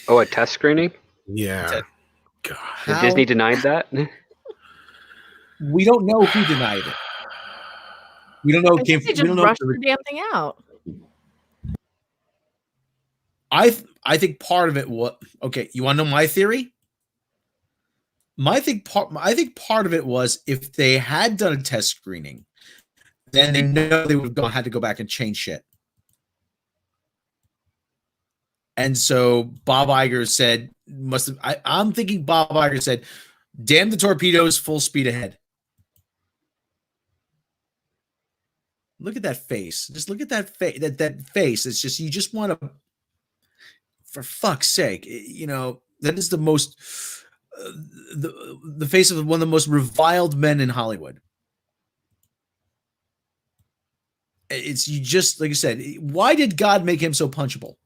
Oh, a test screening? Yeah. God. Did Disney denied that? We don't know who denied it. We don't know. I think they just rushed the damn thing out. I think part of it was okay. You want to know my theory? I think part of it was if they had done a test screening, then they know they would have had to go back and change shit. And so Bob Iger said, I'm thinking Bob Iger said, damn the torpedoes, full speed ahead. Look at that face. Just look at that face. That face. It's just, you just want to, for fuck's sake, you know, that is the most, the face of one of the most reviled men in Hollywood. It's, you just, like I said, why did God make him so punchable?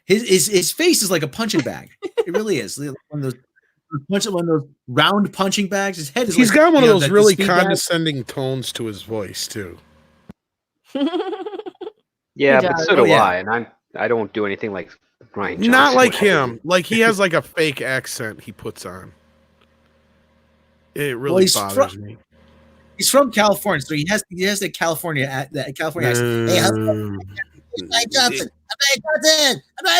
His face is like a punching bag. It really is. One of those round punching bags. His head is. He's like, got one of those really condescending tones to his voice too. Yeah, but so do I, and I don't do anything like Ryan Johnson. Not like him. Like he has like a fake accent he puts on. It really bothers me. He's from California, so he has the California accent. Hey, Ryan Johnson.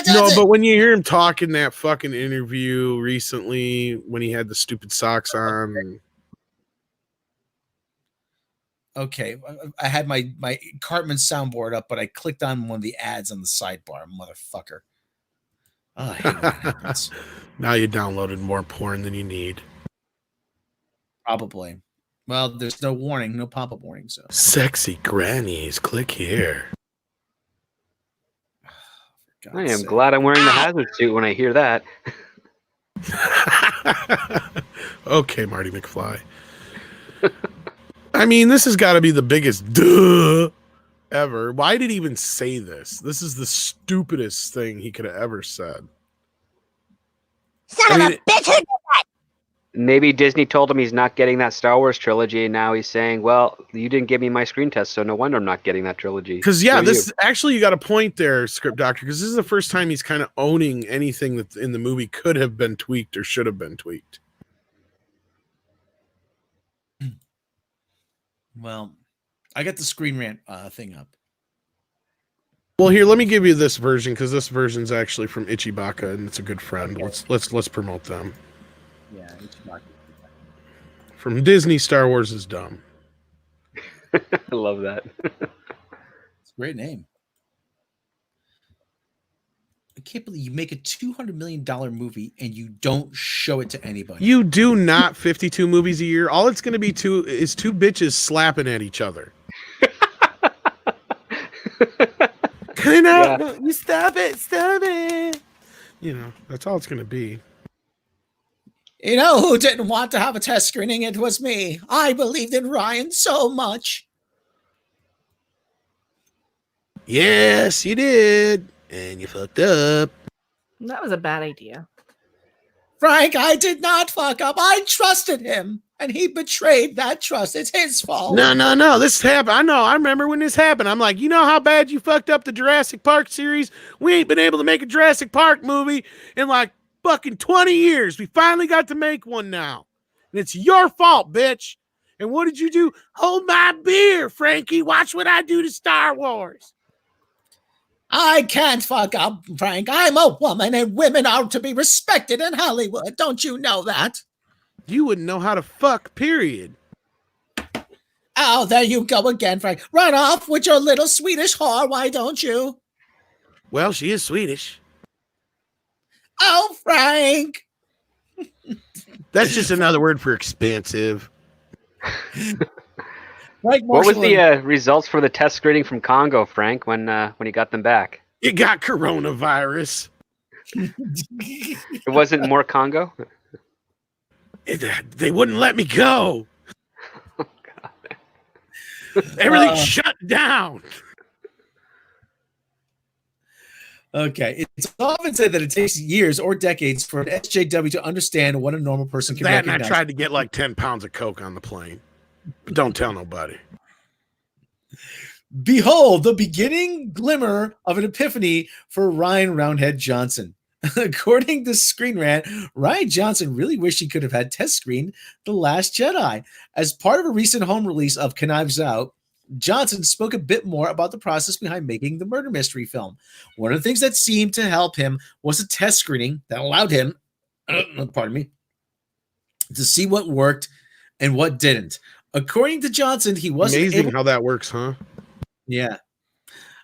No, but when you hear him talk in that fucking interview recently, when he had the stupid socks on. Okay, I had my Cartman soundboard up, but I clicked on one of the ads on the sidebar, motherfucker. Oh, I hate when that happens. Now you downloaded more porn than you need. Probably. Well, there's no warning, no pop-up warning. So sexy grannies, click here. I am glad I'm wearing the hazard suit when I hear that. Okay, Marty McFly. I mean, this has got to be the biggest duh ever. Why did he even say this? This is the stupidest thing he could have ever said. Son of a bitch, who did that? Maybe Disney told him he's not getting that Star Wars trilogy, and now he's saying, well, you didn't give me my screen test, so no wonder I'm not getting that trilogy. Because, yeah, this actually, you got a point there, Script Doctor, because this is the first time he's kind of owning anything that in the movie could have been tweaked or should have been tweaked. Well, I got the Screen Rant thing up. Well, here, let me give you this version, because this version's actually from Ichibaka, and it's a good friend. Okay. Let's promote them. Yeah, Ichibaka. From Disney, Star Wars is dumb. I love that. It's a great name. I can't believe you make a $200 million movie and you don't show it to anybody. You do not 52 movies a year. All it's going to be is two bitches slapping at each other. You stop it. You know, that's all it's going to be. You know who didn't want to have a test screening? It was me. I believed in Ryan so much. Yes, you did. And you fucked up. That was a bad idea. Frank, I did not fuck up. I trusted him, and he betrayed that trust. It's his fault. No. This happened. I know. I remember when this happened. I'm like, you know how bad you fucked up the Jurassic Park series? We ain't been able to make a Jurassic Park movie in like fucking 20 years. We finally got to make one now. And it's your fault, bitch. And what did you do? Hold my beer, Frankie. Watch what I do to Star Wars. I can't fuck up, Frank. I'm a woman, and women are to be respected in Hollywood. Don't you know that? You wouldn't know how to fuck, period. Oh, there you go again, Frank. Run off with your little Swedish whore, why don't you? Well, she is Swedish. Oh, Frank. That's just another word for expensive. Frank what was Marshall the results for the test screening from Congo, Frank, when he got them back? You got coronavirus. It wasn't more Congo? They wouldn't let me go. Oh, God. Everything shut down. Okay, it's often said that it takes years or decades for an SJW to understand what a normal person can That and I recognize. tried to get like 10 pounds of coke on the plane, but don't tell nobody. Behold, the beginning glimmer of an epiphany for Ryan Roundhead Johnson. According to Screen Rant, Ryan Johnson really wished he could have had test screened The Last Jedi. As part of a recent home release of Knives Out, Johnson spoke a bit more about the process behind making the murder mystery film. One of the things that seemed to help him was a test screening that allowed him, pardon me, to see what worked and what didn't. According to Johnson, he wasn't Amazing able. how that works, huh? Yeah.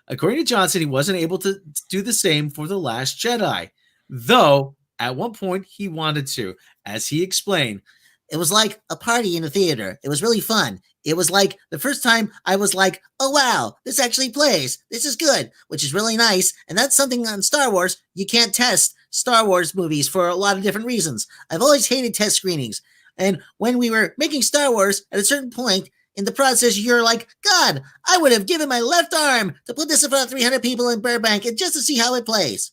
According to Johnson, he wasn't able to do the same for The Last Jedi, though at one point he wanted to. As he explained, it was like a party in a theater. It was really fun. It was like the first time I was like, oh, wow, this actually plays. This is good, which is really nice. And that's something on Star Wars. You can't test Star Wars movies for a lot of different reasons. I've always hated test screenings. And when we were making Star Wars, at a certain point in the process, you're like, God, I would have given my left arm to put this in front of 300 people in Burbank and just to see how it plays.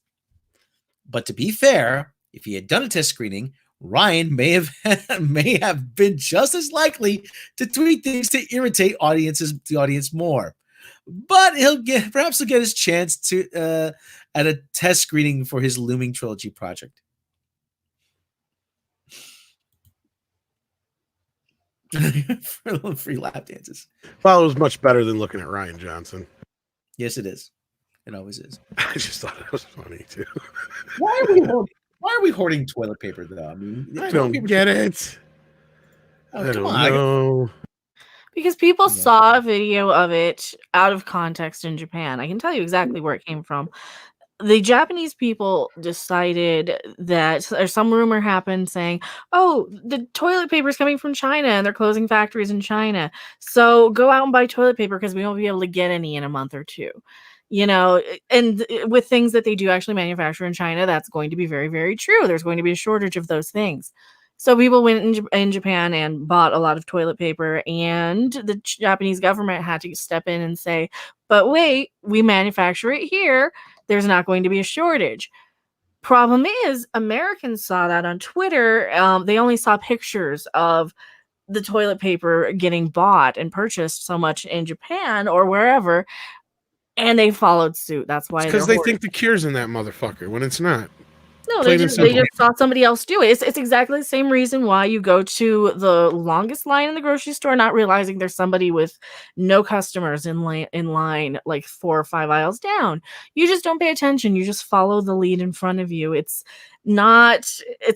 But to be fair, if he had done a test screening, Ryan may have been just as likely to tweet things to irritate the audience more. But perhaps he'll get his chance to at a test screening for his looming trilogy project. For free lap dances. Well, it was much better than looking at Ryan Johnson. Yes, it is. It always is. I just thought it was funny too. Why are we hoarding toilet paper though? I mean, I don't get it. Oh, I don't know. Because people saw a video of it out of context in Japan. I can tell you exactly where it came from. The Japanese people decided that, or some rumor happened saying, oh, the toilet paper is coming from China and they're closing factories in China. So go out and buy toilet paper because we won't be able to get any in a month or two. You know, and with things that they do actually manufacture in China, that's going to be very, very true. There's going to be a shortage of those things. So people went in Japan and bought a lot of toilet paper, and the Japanese government had to step in and say, but wait, we manufacture it here. There's not going to be a shortage. Problem is, Americans saw that on Twitter. They only saw pictures of the toilet paper getting bought and purchased so much in Japan or wherever, and they followed suit. That's why because they think the cure's in that motherfucker when it's not. No, they just saw somebody else do it. It's exactly the same reason why you go to the longest line in the grocery store, not realizing there's somebody with no customers in line like 4 or 5 aisles down. You just don't pay attention. You just follow the lead in front of you. It's not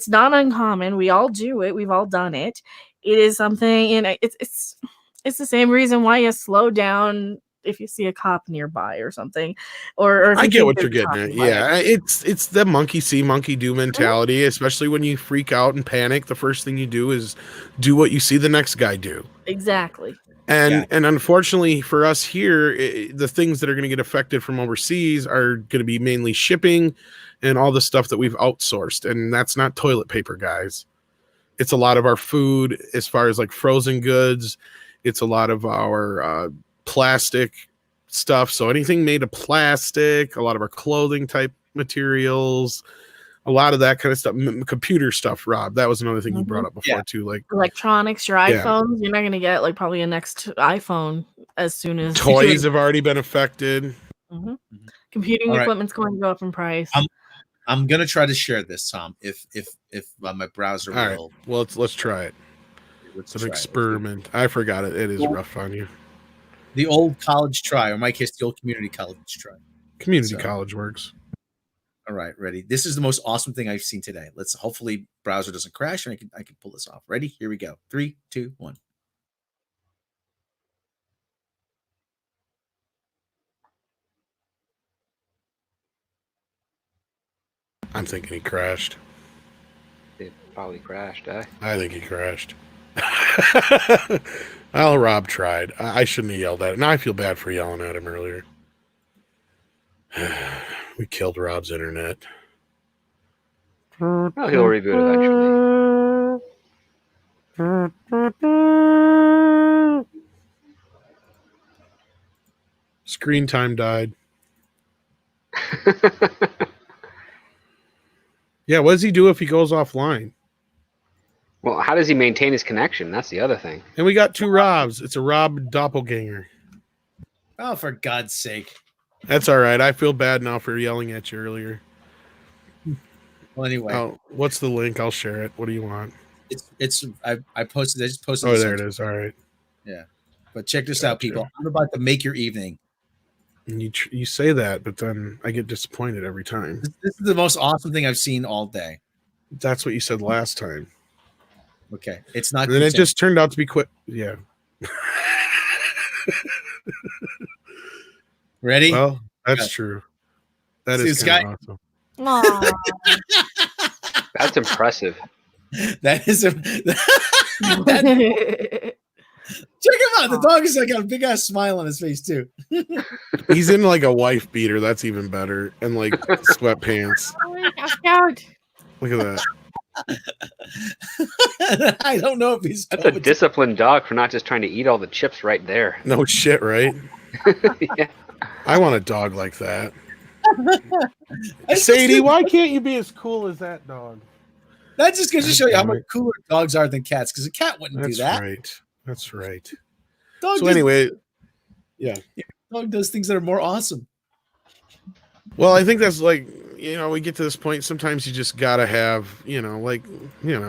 uncommon. We all do it. We've all done it. It is something, and it's the same reason why you slow down if you see a cop nearby or something, or I get what you're getting at. Yeah, it's the monkey see, monkey do mentality. Especially when you freak out and panic, the first thing you do is do what you see the next guy do. Exactly. And unfortunately for us here, the things that are going to get affected from overseas are going to be mainly shipping and all the stuff that we've outsourced, and that's not toilet paper, guys. It's a lot of our food, as far as like frozen goods. It's a lot of our plastic stuff, so anything made of plastic, a lot of our clothing type materials, a lot of that kind of stuff, computer stuff. Rob, that was another thing you brought up before too, like electronics, your iPhones. You're not going to get like probably a next iPhone as soon as toys have already been affected. Computing equipment's going to go up in price. I'm gonna try to share this, Tom, if my browser all will. Right. Well, let's try it. It's an experiment. I forgot it. It is rough on you. The old college try, or in my case, the old community college try. Community college works. All right, ready. This is the most awesome thing I've seen today. Let's hopefully browser doesn't crash and I can pull this off. Ready? Here we go. 3, 2, 1. I'm thinking he crashed. It probably crashed, eh? I think he crashed. Well, Rob tried. I shouldn't have yelled at him. Now I feel bad for yelling at him earlier. We killed Rob's internet. Well, he'll reboot eventually. Screen time died. Yeah, what does he do if he goes offline? Well, how does he maintain his connection? That's the other thing. And we got 2 Robs. It's a Rob doppelganger. Oh, for God's sake. That's all right. I feel bad now for yelling at you earlier. Well, anyway. Oh, what's the link? I'll share it. What do you want? I posted. I just posted. Oh, there it is. All right. Yeah, but check this out, people. I'm about to make your evening. And you say that, but then I get disappointed every time. This is the most awesome thing I've seen all day. That's what you said last time. Okay, it's not. And then it just turned out to be quick. Yeah. Ready? Well, that's true. That See is this guy? awesome. That's impressive. That is a. Check him out. The dog is like got a big ass smile on his face too. He's in like a wife beater. That's even better. And like sweatpants. Look at that. I don't know if he's. That's a disciplined dog for not just trying to eat all the chips right there. No shit, right? Yeah. I want a dog like that. Sadie, why can't you be as cool as that dog? That just goes to show you how much cooler dogs are than cats, because a cat wouldn't do that. Right. That's right. Dog so anyway, yeah. Dog does things that are more awesome. Well, I think that's like, we get to this point. Sometimes you just gotta have,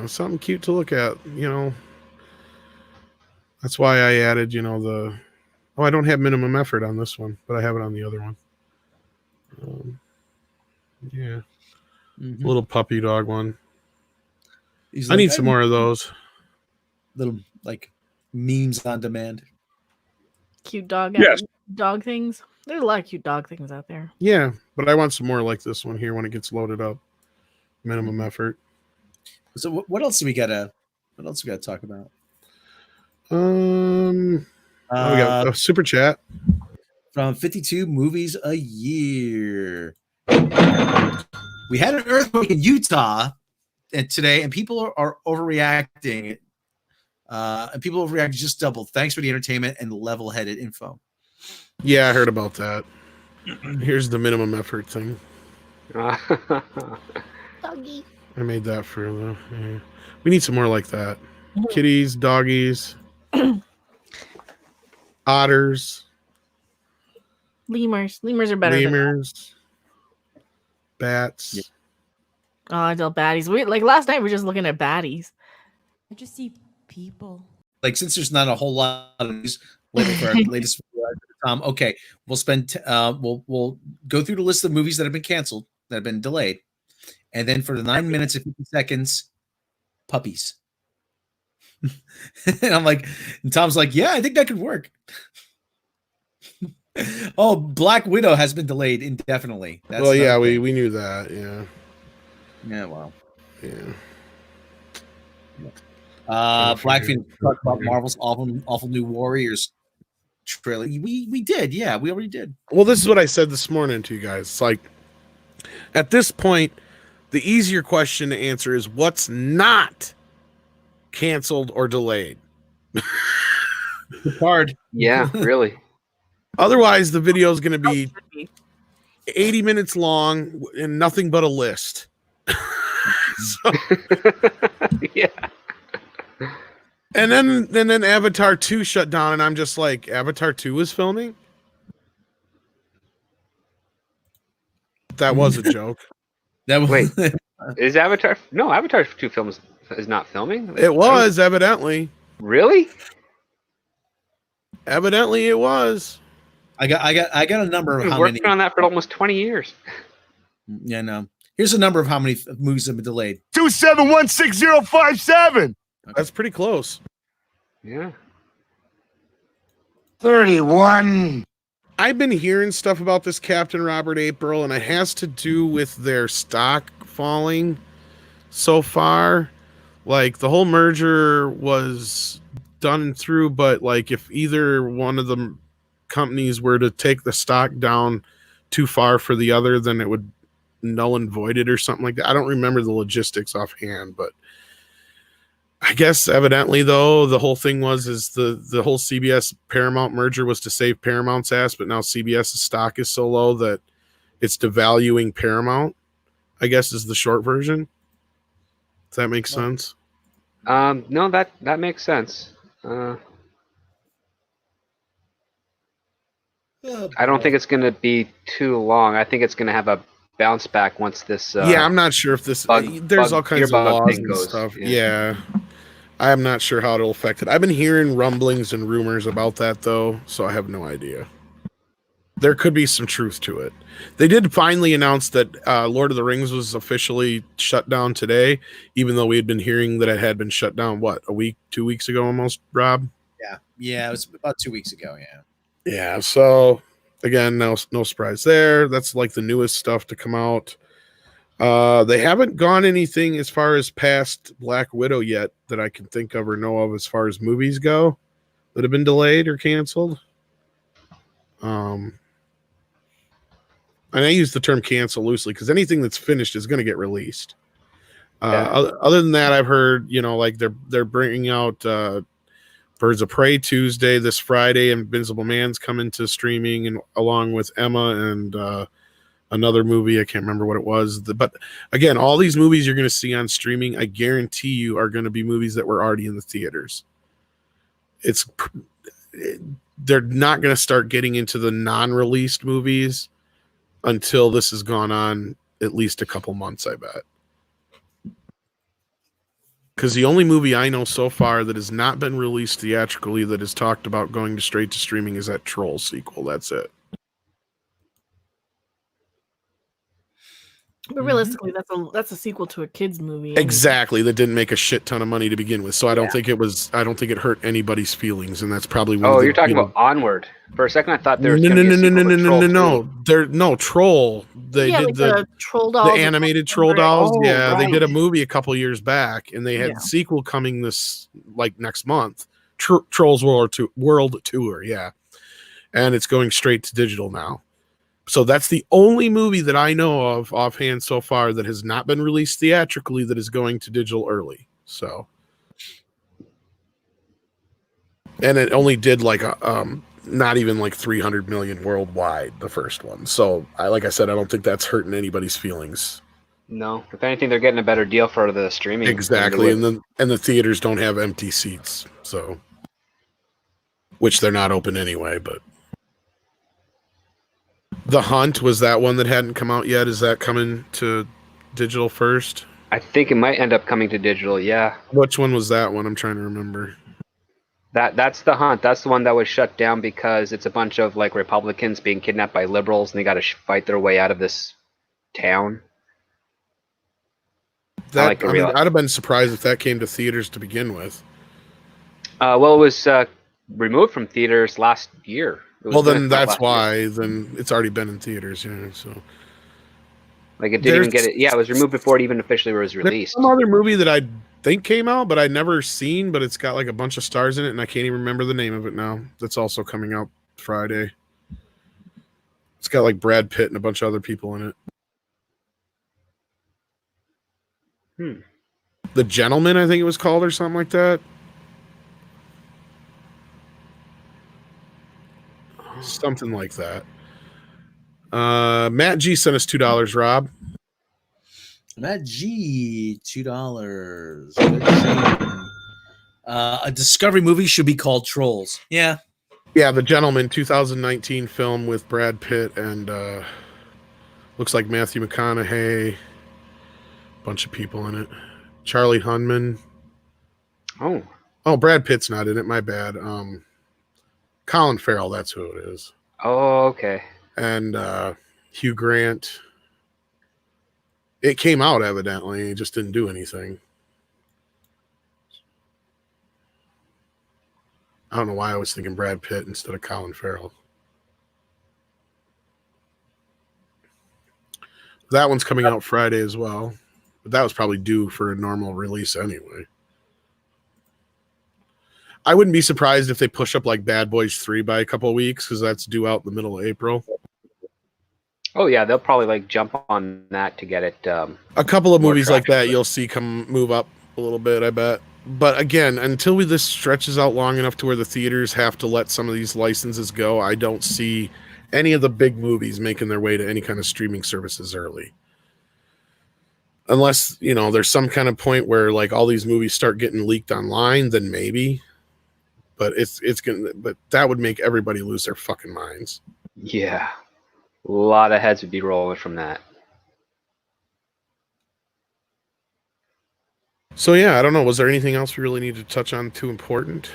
something cute to look at. That's why I added, I don't have minimum effort on this one, but I have it on the other one. Yeah, little puppy dog one. I need some more of those. Little like memes on demand. Cute dog. Yes. Dog things. There's a lot of cute dog things out there. Yeah, but I want some more like this one here when it gets loaded up. Minimum effort. So what else do we gotta? What else we gotta talk about? We got a super chat from 52 movies a year. We had an earthquake in Utah today, and people are overreacting. And people overreact just double. Thanks for the entertainment and level-headed info. Yeah, I heard about that. Here's the minimum effort thing. Doggy. I made that for the. Yeah. We need some more like that. Kitties, doggies, otters, lemurs. Lemurs are better. Lemurs, bats. Yeah. Oh, I tell baddies. Like last night, we were just looking at baddies. I just see people. Like, since there's not a whole lot of news lately for our latest video, okay, we'll spend we'll go through the list of movies that have been canceled, that have been delayed, and then for the 9 minutes and 50 seconds, puppies. And I'm like, and Tom's like, yeah, I think that could work. Oh, Black Widow has been delayed indefinitely. That's well, yeah, we knew that. Yeah. Yeah. Wow. Yeah. Black Phoenix talked about Marvel's awful New Warriors trailer. We did, yeah, we already did. Well, this is what I said this morning to you guys. It's like, at this point, the easier question to answer is what's not canceled or delayed. It's hard. Yeah, really. Otherwise, the video is going to be 80 minutes long and nothing but a list. Yeah. And then Avatar 2 shut down, and I'm just like, Avatar 2 is filming? That was a joke. Wait, is Avatar? No, Avatar 2 film is not filming. It was, evidently. Really? Evidently, it was. I got a number of I've been working on that for almost 20 years. Yeah, no. Here's a number of how many movies have been delayed. 2716057. That's pretty close. Yeah. 31. I've been hearing stuff about this Captain Robert April, and it has to do with their stock falling so far. Like, the whole merger was done through, but like if either one of the companies were to take the stock down too far for the other, then it would null and void it or something like that. I don't remember the logistics offhand, but I guess evidently though, the whole thing is the whole CBS Paramount merger was to save Paramount's ass, but now CBS's stock is so low that it's devaluing Paramount, I guess is the short version. Does that make sense? No, that makes sense. I don't think it's going to be too long. I think it's going to have a bounce back once this. Yeah, I'm not sure if this. There's all kinds of laws and stuff. Yeah. I'm not sure how it'll affect it. I've been hearing rumblings and rumors about that though, so I have no idea. There could be some truth to it. They did finally announce that Lord of the Rings was officially shut down today, even though we had been hearing that it had been shut down, what, a week, 2 weeks ago almost, Rob? Yeah, it was about 2 weeks ago, Yeah, so again, no surprise there. That's like the newest stuff to come out. They haven't gone anything as far as past Black Widow yet that I can think of or know of as far as movies go that have been delayed or canceled. And I use the term cancel loosely because anything that's finished is going to get released. Other than that, I've heard, like they're bringing out Birds of Prey Tuesday this Friday, Invincible Man's coming to streaming, and along with Emma and another movie. I can't remember what it was. But again, all these movies you're going to see on streaming, I guarantee you are going to be movies that were already in the theaters. They're not going to start getting into the non-released movies until this has gone on at least a couple months, I bet. Because the only movie I know so far that has not been released theatrically that has talked about going straight to streaming is that Troll sequel. That's it. But realistically, that's a sequel to a kids movie. Anyway. Exactly, that didn't make a shit ton of money to begin with. So I don't think it hurt anybody's feelings, and that's probably one. Oh, you're talking about Onward. For a second, I thought there was no Troll. They did the Troll dolls, the animated Troll dolls. Oh, yeah, right. They did a movie a couple years back, and they had the sequel coming this next month. Trolls World Tour, yeah, and it's going straight to digital now. So that's the only movie that I know of offhand so far that has not been released theatrically that is going to digital early. So, and it only did not even 300 million worldwide, the first one. So like I said, I don't think that's hurting anybody's feelings. No, if anything, they're getting a better deal for the streaming. Exactly, and the theaters don't have empty seats, so which they're not open anyway, but. The Hunt, was that one that hadn't come out yet? Is that coming to digital first? I think it might end up coming to digital, yeah. Which one was that one? I'm trying to remember. That's The Hunt. That's the one that was shut down because it's a bunch of Republicans being kidnapped by liberals, and they got to fight their way out of this town. I'd have been surprised if that came to theaters to begin with. Well, it was removed from theaters last year. Well, then that's why. Then it's already been in theaters, so. It didn't even get it. Yeah, it was removed before it even officially was released. There's some other movie that I think came out, but I'd never seen, but it's got a bunch of stars in it, and I can't even remember the name of it now. That's also coming out Friday. It's got Brad Pitt and a bunch of other people in it. The Gentleman, I think it was called, or something like that. Something like that. Matt G sent us $2, Rob. Matt G, $2. A Discovery movie should be called Trolls. Yeah. Yeah, The Gentleman, 2019 film with Brad Pitt and looks like Matthew McConaughey. Bunch of people in it. Charlie Hunman. Oh, Brad Pitt's not in it. My bad. Colin Farrell, that's who it is. Oh, okay. And Hugh Grant. It came out, evidently. It just didn't do anything. I don't know why I was thinking Brad Pitt instead of Colin Farrell. That one's coming out Friday as well. But that was probably due for a normal release anyway. I wouldn't be surprised if they push up Bad Boys 3 by a couple of weeks because that's due out in the middle of April. Oh, yeah. They'll probably jump on that to get it. A couple of movies like that you'll see move up a little bit, I bet. But again, until this stretches out long enough to where the theaters have to let some of these licenses go, I don't see any of the big movies making their way to any kind of streaming services early. Unless, there's some kind of point where like all these movies start getting leaked online, then maybe. But but that would make everybody lose their fucking minds. Yeah. A lot of heads would be rolling from that. So yeah, I don't know. Was there anything else we really need to touch on too important?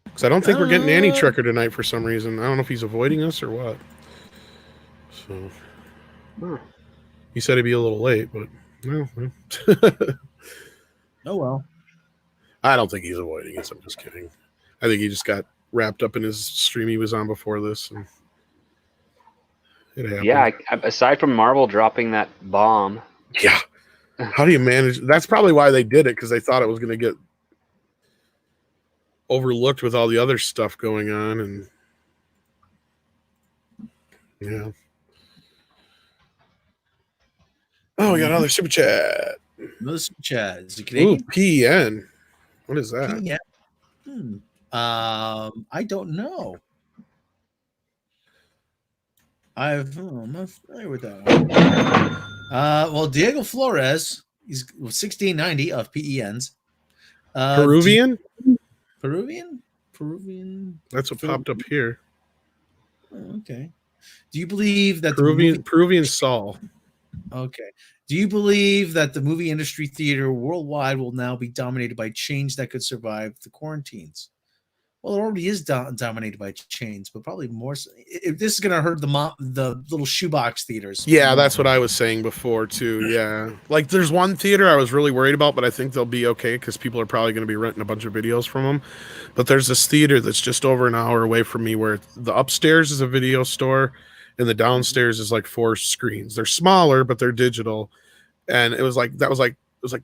Because I don't think we're getting Annie Trekker tonight for some reason. I don't know if he's avoiding us or what. So he said he'd be a little late, but no. Oh well. I don't think he's avoiding us. I'm just kidding. I think he just got wrapped up in his stream he was on before this, and it happened. Yeah, aside from Marvel dropping that bomb. Yeah. How do you manage? That's probably why they did it, because they thought it was going to get overlooked with all the other stuff going on, and yeah. Oh, we got another super chat. Another super chat. Is it Canadian? Ooh, PN. What is that? PN. I don't know. I'm not familiar with that one. Well, Diego Flores, he's 1690 of PENs. Peruvian? Peruvian? That's what popped up here. Oh, okay. Do you believe that Peruvian Saul? Okay. Do you believe that the movie industry theater worldwide will now be dominated by chains that could survive the quarantines? Well, it already is dominated by chains, but probably more so. This is going to hurt the little shoebox theaters. Yeah, that's what I was saying before, too. Yeah. Like, there's one theater I was really worried about, but I think they'll be okay because people are probably going to be renting a bunch of videos from them. But there's this theater that's just over an hour away from me where the upstairs is a video store and the downstairs is like 4 screens. They're smaller, but they're digital. And it was like,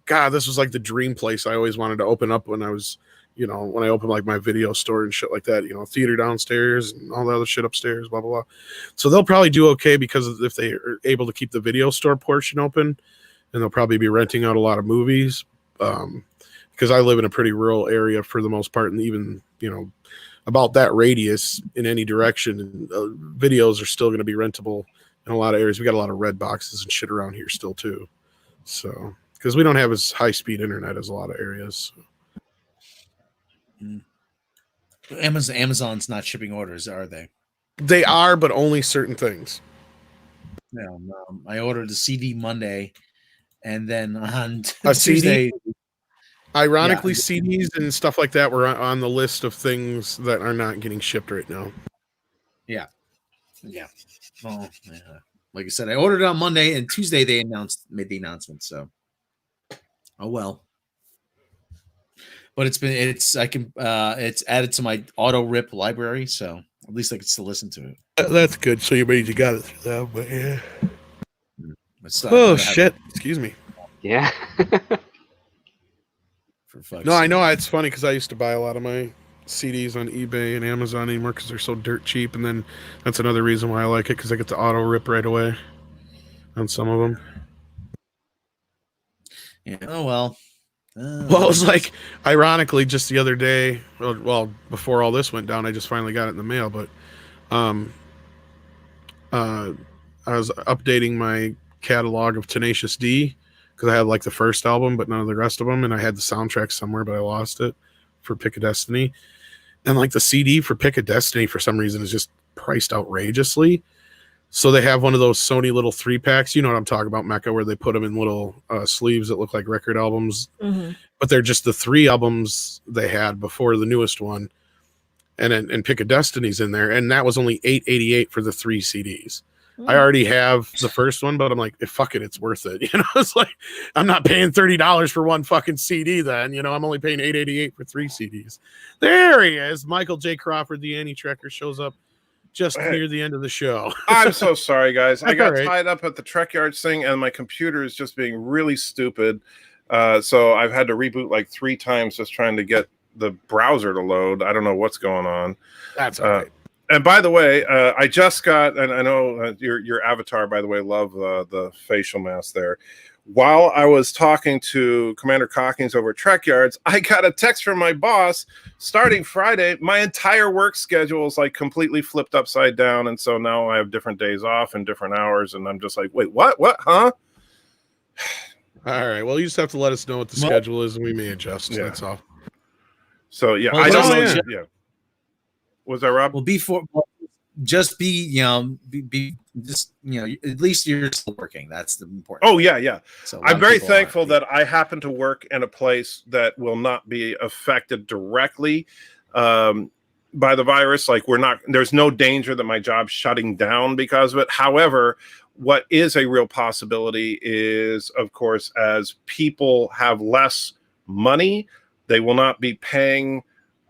God, this was like the dream place I always wanted to open up when I was, when I opened like my video store and shit like that, theater downstairs and all the other shit upstairs, blah, blah, blah. So they'll probably do okay because if they are able to keep the video store portion open, and they'll probably be renting out a lot of movies. Because I live in a pretty rural area for the most part, and even, about that radius in any direction, and videos are still going to be rentable in a lot of areas. We got a lot of red boxes and shit around here still too. So, because we don't have as high speed internet as a lot of areas. So. Amazon's not shipping orders, are they? They are, but only certain things. No, I ordered the CD Monday, and then on a Tuesday. CD? Ironically, CDs and stuff like that were on the list of things that are not getting shipped right now. Yeah. Well, yeah. Like I said, I ordered it on Monday, and Tuesday they made the announcement. So, oh well. But it's added to my auto rip library, so at least I can still listen to it. That's good. So you got it through that, but yeah. Shit! Excuse me. Yeah. No, I know it's funny because I used to buy a lot of my CDs on eBay and Amazon anymore because they're so dirt cheap, and then that's another reason why I like it because I get the auto rip right away on some of them. Yeah. Oh well. Well, it was like, ironically, just the other day, well, before all this went down, I just finally got it in the mail, but I was updating my catalog of Tenacious D because I had like the first album, but none of the rest of them, and I had the soundtrack somewhere, but I lost it for Pick of Destiny. And like the CD for Pick of Destiny, for some reason, is just priced outrageously. So they have one of those Sony little 3-packs. You know what I'm talking about, Mecca, where they put them in little sleeves that look like record albums. Mm-hmm. But they're just the 3 albums they had before the newest one. And Pick of Destiny's in there. And that was only $8.88 for the 3 CDs. Mm. I already have the first one, but I'm like, fuck it, it's worth it. It's like, I'm not paying $30 for one fucking CD then. I'm only paying $8.88 for 3 CDs. There he is. Michael J. Crawford, the Annie Trekker, shows up just near the end of the show. I'm so sorry, guys. I got tied up at the Trek Yards thing, and my computer is just being really stupid. So I've had to reboot like 3 times just trying to get the browser to load. I don't know what's going on. That's all right. And by the way, I just got, and I know your avatar, by the way, love the facial mask there. while I was talking to Commander Cockings over at Trek Yards, I got a text from my boss. Starting Friday, my entire work schedule is like completely flipped upside down, and so now I have different days off and different hours, and I'm just like, wait, what, huh? All right. Well, you just have to let us know what the schedule is, and we may adjust. Yeah. That's all. So yeah, Well, I don't know. yeah. Yeah. Was that Rob? Well, just be just at least you're still working. That's the important. Oh yeah. So I'm very thankful that I happen to work in a place that will not be affected directly by the virus. Like there's no danger that my job's shutting down because of it. However, what is a real possibility is, of course, as people have less money, they will not be paying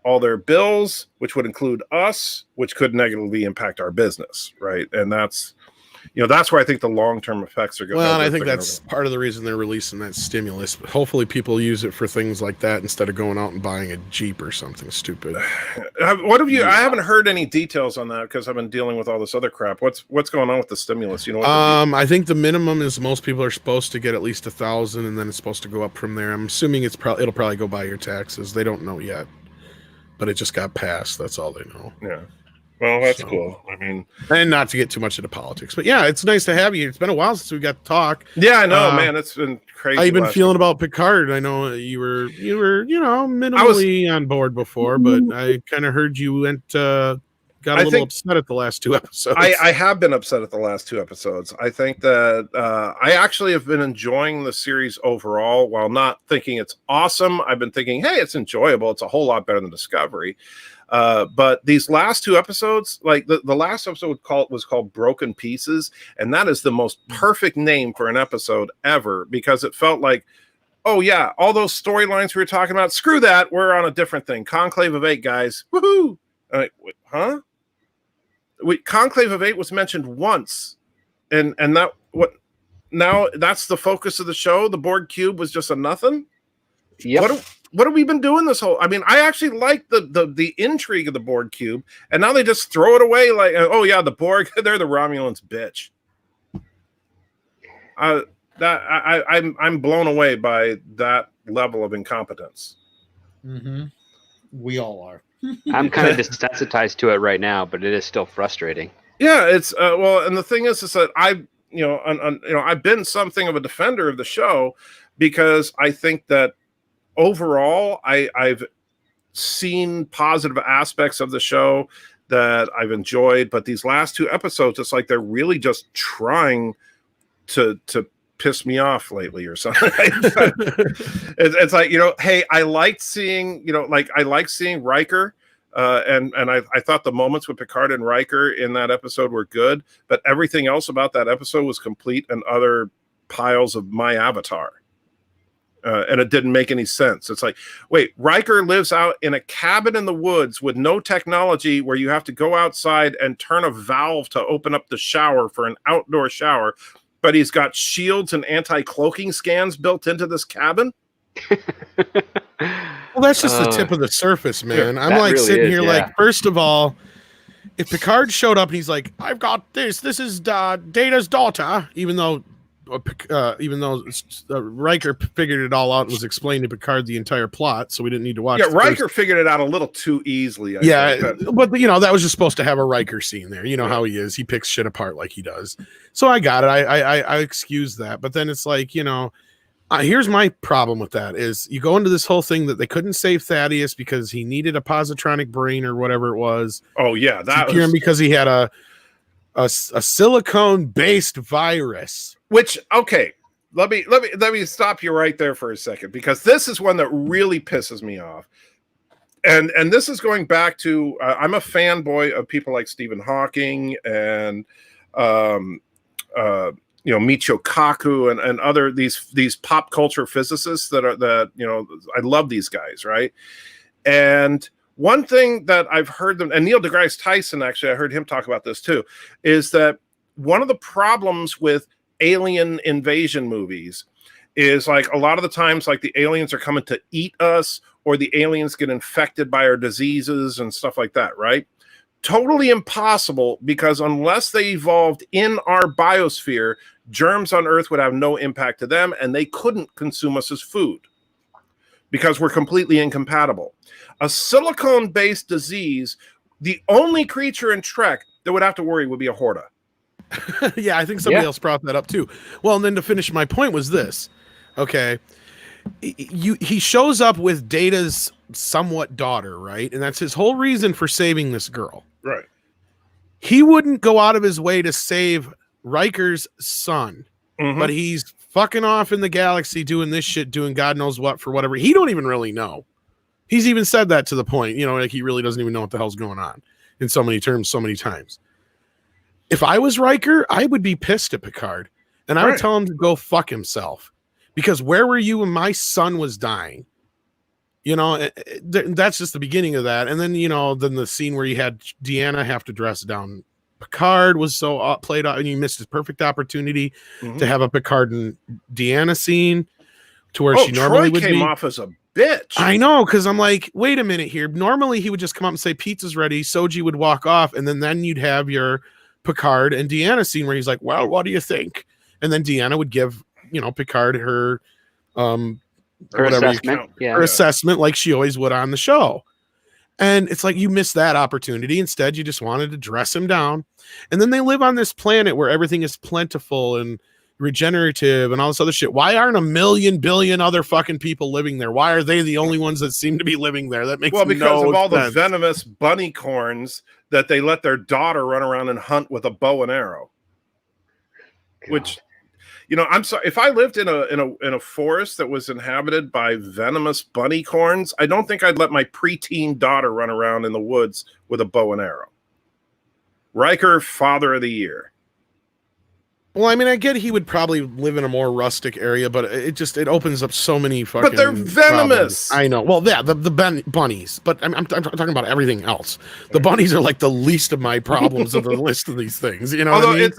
all their bills, which would include us, which could negatively impact our business, right? And that's where I think the long-term effects are going. Well, and I think that's part of the reason they're releasing that stimulus. But hopefully people use it for things like that instead of going out and buying a Jeep or something stupid. What have you? I haven't heard any details on that because I've been dealing with all this other crap. What's going on with the stimulus? You know what? I think the minimum is most people are supposed to get at least 1,000, and then it's supposed to go up from there. I'm assuming it'll probably go by your taxes. They don't know yet, but it just got passed. That's all they know. Yeah. Well, that's cool. I mean, and not to get too much into politics, but yeah, it's nice to have you. It's been a while since we got to talk. Yeah, I know, man. It's been crazy. How you been feeling about Picard? I know you were minimally on board before, but I kind of heard you got a little upset at the last 2 episodes. I have been upset at the last 2 episodes. I think that I actually have been enjoying the series overall. While not thinking it's awesome, I've been thinking, hey, it's enjoyable. It's a whole lot better than Discovery. But these last 2 episodes, like the last episode was called Broken Pieces, and that is the most perfect name for an episode ever because it felt like, oh yeah, all those storylines we were talking about, screw that, we're on a different thing. Conclave of 8, guys, woohoo! Wait, huh? Conclave of 8 was mentioned once, and that what? Now that's the focus of the show. The Borg cube was just a nothing. Yep. What have we been doing this whole? I mean, I actually like the intrigue of the Borg cube, and now they just throw it away like, oh yeah, the Borg, they're the Romulans, bitch. I'm blown away by that level of incompetence. Mm-hmm. We all are. I'm kind of desensitized to it right now, but it is still frustrating. Yeah, it's well, and the thing is that I've been something of a defender of the show because I think that overall I've seen positive aspects of the show that I've enjoyed, but these last 2 episodes, it's like they're really just trying to piss me off lately or something. It's like, hey, I liked seeing, I like seeing Riker. And I thought the moments with Picard and Riker in that episode were good, but everything else about that episode was complete and other piles of my avatar. And it didn't make any sense. It's like, wait, Riker lives out in a cabin in the woods with no technology where you have to go outside and turn a valve to open up the shower for an outdoor shower. But he's got shields and anti-cloaking scans built into this cabin. Well, that's just the tip of the surface, man. I'm like really sitting here like, first of all, if Picard showed up and he's like, I've got this is Data's daughter, even though Riker figured it all out and was explaining to Picard the entire plot, so we didn't need to watch. Yeah, Riker figured it out a little too easily. I think. But that was just supposed to have a Riker scene there. You know how he is; he picks shit apart like he does. So I got it. I excuse that. But then it's like, here's my problem with that: is you go into this whole thing that they couldn't save Thaddeus because he needed a positronic brain or whatever it was. Oh yeah, that was because he had a silicone-based virus. Which, okay, let me stop you right there for a second, because this is one that really pisses me off. And this is going back to I'm a fanboy of people like Stephen Hawking and Michio Kaku and other these pop culture physicists that I love these guys, right? And one thing that I've heard them, and Neil deGrasse Tyson, actually, I heard him talk about this too, is that one of the problems with alien invasion movies is like a lot of the times, like the aliens are coming to eat us, or the aliens get infected by our diseases and stuff like that, right? totally impossible, because unless they evolved in our biosphere, germs on Earth would have no impact to them, and they couldn't consume us as food because we're completely incompatible. A silicone-based disease, the only creature in Trek that would have to worry would be a Horta. Yeah, I think somebody else brought that up too. Well, and then to finish my point was this. Okay. He shows up with Data's somewhat daughter, right? And that's his whole reason for saving this girl. Right. He wouldn't go out of his way to save Riker's son, but he's fucking off in the galaxy doing this shit, doing God knows what for whatever. He don't even really know. He's even said that to the point, you know, like he really doesn't even know what the hell's going on in so many terms, so many times. If I was Riker, I would be pissed at Picard, and I would tell him to go fuck himself, because where were you when my son was dying? You know, that's just the beginning of that. And then, you know, then the scene where you had Deanna have to dress down Picard was so played out, and you missed his perfect opportunity to have a Picard and Deanna scene to where she normally would came be. off as a bitch. I know, because I'm like, wait a minute here. Normally he would just come up and say pizza's ready. Soji would walk off, and then you'd have your Picard and Deanna scene where he's like, well, what do you think? And then Deanna would give, you know, Picard her assessment, her assessment, like she always would on the show. And it's like, you missed that opportunity. Instead, you just wanted to dress him down. And then they live on this planet where everything is plentiful and regenerative and all this other shit. Why aren't a million billion other fucking people living there? Why are they the only ones that seem to be living there? That makes because of all sense. the venomous bunny corns that they let their daughter run around and hunt with a bow and arrow. God. Which, you know, I'm sorry, if I lived in a forest that was inhabited by venomous bunny corns, I don't think I'd let my preteen daughter run around in the woods with a bow and arrow. Riker, Father of the Year. Well, I mean, I get he would probably live in a more rustic area, but it opens up so many fucking. But they're venomous. Problems. I know. Well, yeah, the bunnies, but I'm talking about everything else. The bunnies are like the least of my problems of the list of these things. You know, although what I mean?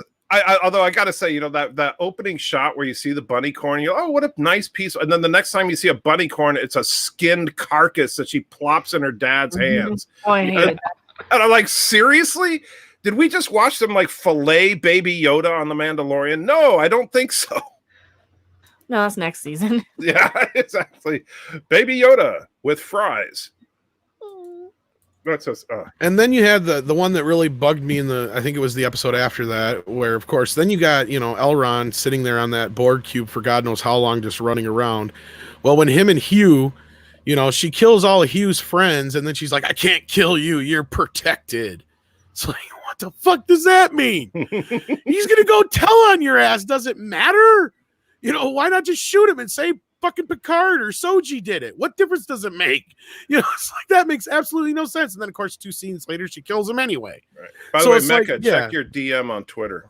although I gotta say, you know, that opening shot where you see the bunny corn, you go, oh, what a nice piece. And then the next time you see a bunny corn, it's a skinned carcass that she plops in her dad's hands. Oh, I hate that. And I'm like, seriously? Did we just watch them like fillet Baby Yoda on The Mandalorian? No, I don't think so. No, that's next season. Yeah, exactly. Baby Yoda with fries. That's just, And then you had the one that really bugged me I think it was the episode after that, where of course then you got, you know, Elrond sitting there on that Borg cube for God knows how long, just running around. Well, when him and Hugh, you know, she kills all of Hugh's friends, and then she's like, I can't kill you, you're protected. It's like, what the fuck does that mean? He's gonna go tell on your ass. Does it matter? You know, why not just shoot him and say fucking Picard or Soji did it? What difference does it make? You know, it's like, that makes absolutely no sense. And then, of course, 2 scenes later, she kills him anyway. Right. By the way, Mecca, check your DM on Twitter.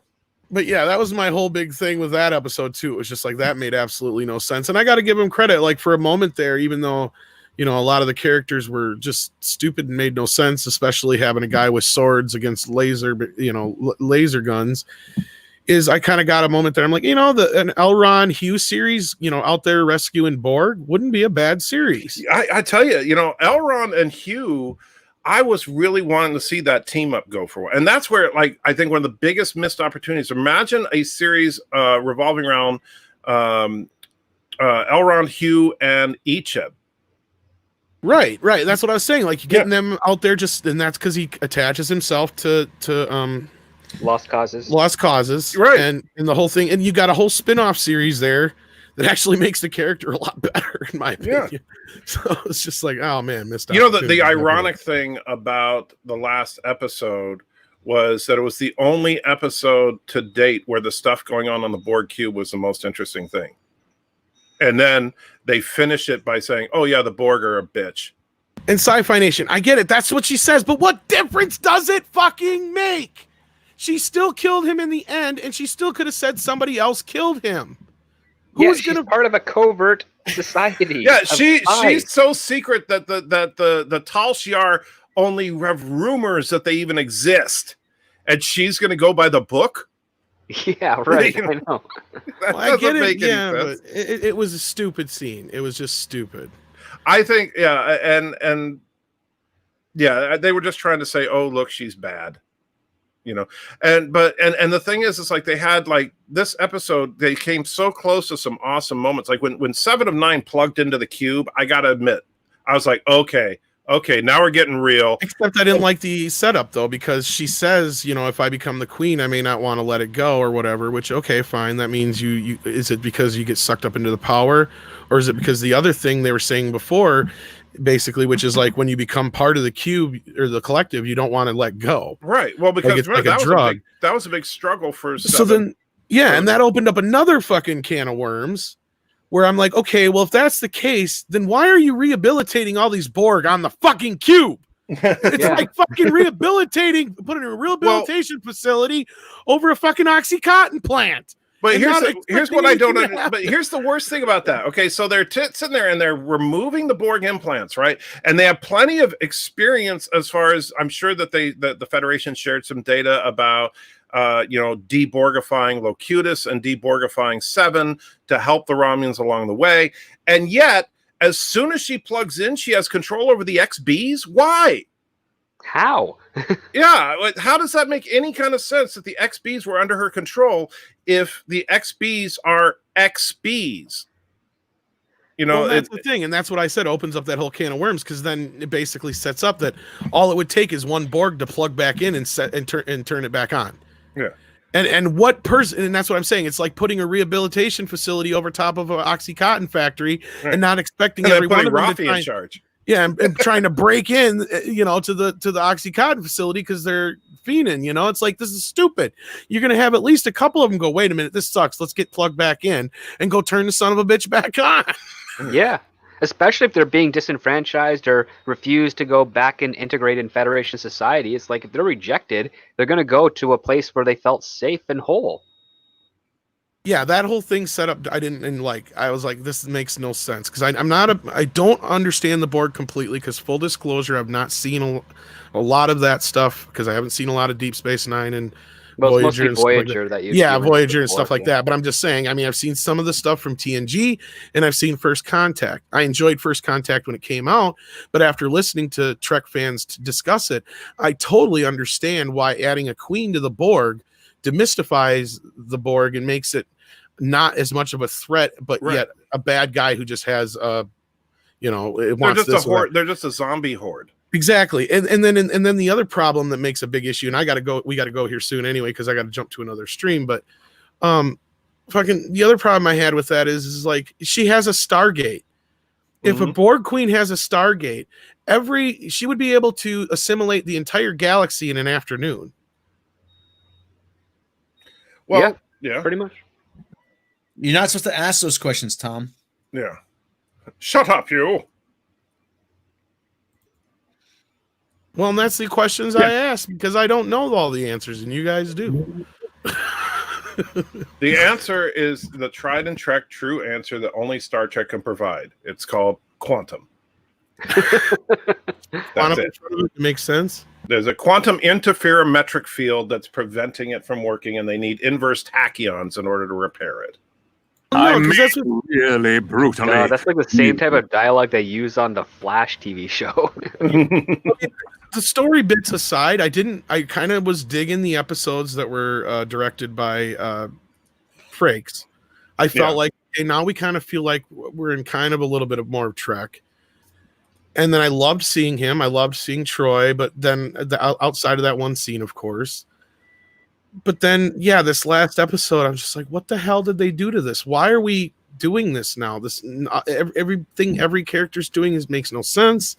But yeah, that was my whole big thing with that episode too. It was just like, that made absolutely no sense. And I got to give him credit, like, for a moment there, even though, you know, a lot of the characters were just stupid and made no sense, especially having a guy with swords against laser guns. Is I kind of got a moment there. I'm like, you know, an Elrond Hugh series, you know, out there rescuing Borg wouldn't be a bad series. I tell you, you know, Elrond and Hugh, I was really wanting to see that team up go for it. And that's where, like, I think one of the biggest missed opportunities. Imagine a series revolving around Elrond, Hugh, and Icheb. Right. That's what I was saying. Like, getting them out there, and that's because he attaches himself to Lost Causes. Right. And the whole thing, and you got a whole spin-off series there that actually makes the character a lot better, in my opinion. Yeah. So it's just like, oh man, missed out. You know, the ironic thing about the last episode was that it was the only episode to date where the stuff going on the Borg cube was the most interesting thing. And then they finish it by saying, oh yeah, the Borg are a bitch. And Sci-Fi Nation, I get it. That's what she says. But what difference does it fucking make? She still killed him in the end, and she still could have said somebody else killed him. Who's she's part of a covert society? Yeah, she's so secret that the Tal Shiar only have rumors that they even exist, and she's going to go by the book. Yeah, right. You know, I know. Well, I get it. Yeah, but it was a stupid scene. It was just stupid. I think, yeah, and Yeah, they were just trying to say, "Oh, look, she's bad," you know. And the thing is, it's like they had like this episode. They came so close to some awesome moments. Like when 7 of 9 plugged into the cube, I gotta admit, I was like, okay, now we're getting real. Except I didn't like the setup though, because she says, you know, if I become the queen, I may not want to let it go or whatever. Which okay, fine. That means you is it because you get sucked up into the power, or is it because the other thing they were saying before? Basically, which is like when you become part of the cube or the collective, you don't want to let go. Right. Well, because like it's like a drug. That was a big struggle for 7. So then, yeah, and that opened up another fucking can of worms where I'm like, okay, well, if that's the case, then why are you rehabilitating all these Borg on the fucking cube? It's like fucking putting a rehabilitation facility over a fucking Oxycontin plant. But here's what I don't understand. But here's the worst thing about that. Okay, so they're sitting there and they're removing the Borg implants, right? And they have plenty of experience as far as I'm sure that the Federation shared some data about deborgifying Locutus and deborgifying 7 to help the Romulans along the way. And yet, as soon as she plugs in, she has control over the XBs. Why? How? Yeah, how does that make any kind of sense that the XBs were under her control if the XBs are XBs? You know, well, that's the thing, and that's what I said opens up that whole can of worms, because then it basically sets up that all it would take is one Borg to plug back in and turn it back on. Yeah. And what person, and that's what I'm saying. It's like putting a rehabilitation facility over top of an Oxycontin factory and not expecting everyone in charge. Yeah, and trying to break in, to the Oxycontin facility because they're fiending. It's like, this is stupid. You're gonna have at least a couple of them go, wait a minute, this sucks. Let's get plugged back in and go turn the son of a bitch back on. Yeah, especially if they're being disenfranchised or refuse to go back and integrate in Federation society. It's like if they're rejected, they're gonna go to a place where they felt safe and whole. Yeah, that whole thing set up. I was like, this makes no sense, because I don't understand the Borg completely, because full disclosure, I've not seen a lot of that stuff, because I haven't seen a lot of Deep Space Nine and Voyager. It's mostly Voyager that you Voyager and stuff like that. But I'm just saying, I've seen some of the stuff from TNG, and I've seen First Contact. I enjoyed First Contact when it came out, but after listening to Trek fans to discuss it, I totally understand why adding a queen to the Borg demystifies the Borg and makes it not as much of a threat, but yet a bad guy who just has it wants they're just a horde. They're just a zombie horde. Exactly. And then the other problem that makes a big issue, and we gotta go here soon anyway, because I gotta jump to another stream, but the other problem I had with that is like, she has a Stargate. If a Borg queen has a Stargate, she would be able to assimilate the entire galaxy in an afternoon. Well, yeah, pretty much. You're not supposed to ask those questions, Tom. Yeah. Shut up, you. Well, and that's the questions I ask, because I don't know all the answers, and you guys do. The answer is the tried and Trek true answer that only Star Trek can provide. It's called quantum. Quantum makes sense. There's a quantum interferometric field that's preventing it from working, and they need inverse tachyons in order to repair it. That's really brutally. God, that's like the same type of dialogue they use on the Flash TV show. The story bits aside, I kind of was digging the episodes that were directed by Frakes. I felt like, okay, now we kind of feel like we're in kind of a little bit of more of Trek. And then I loved seeing him. I loved seeing Troy, but then outside of that one scene, of course. But then, this last episode, I'm just like, what the hell did they do to this? Why are we doing this now? Everything every character's doing makes no sense.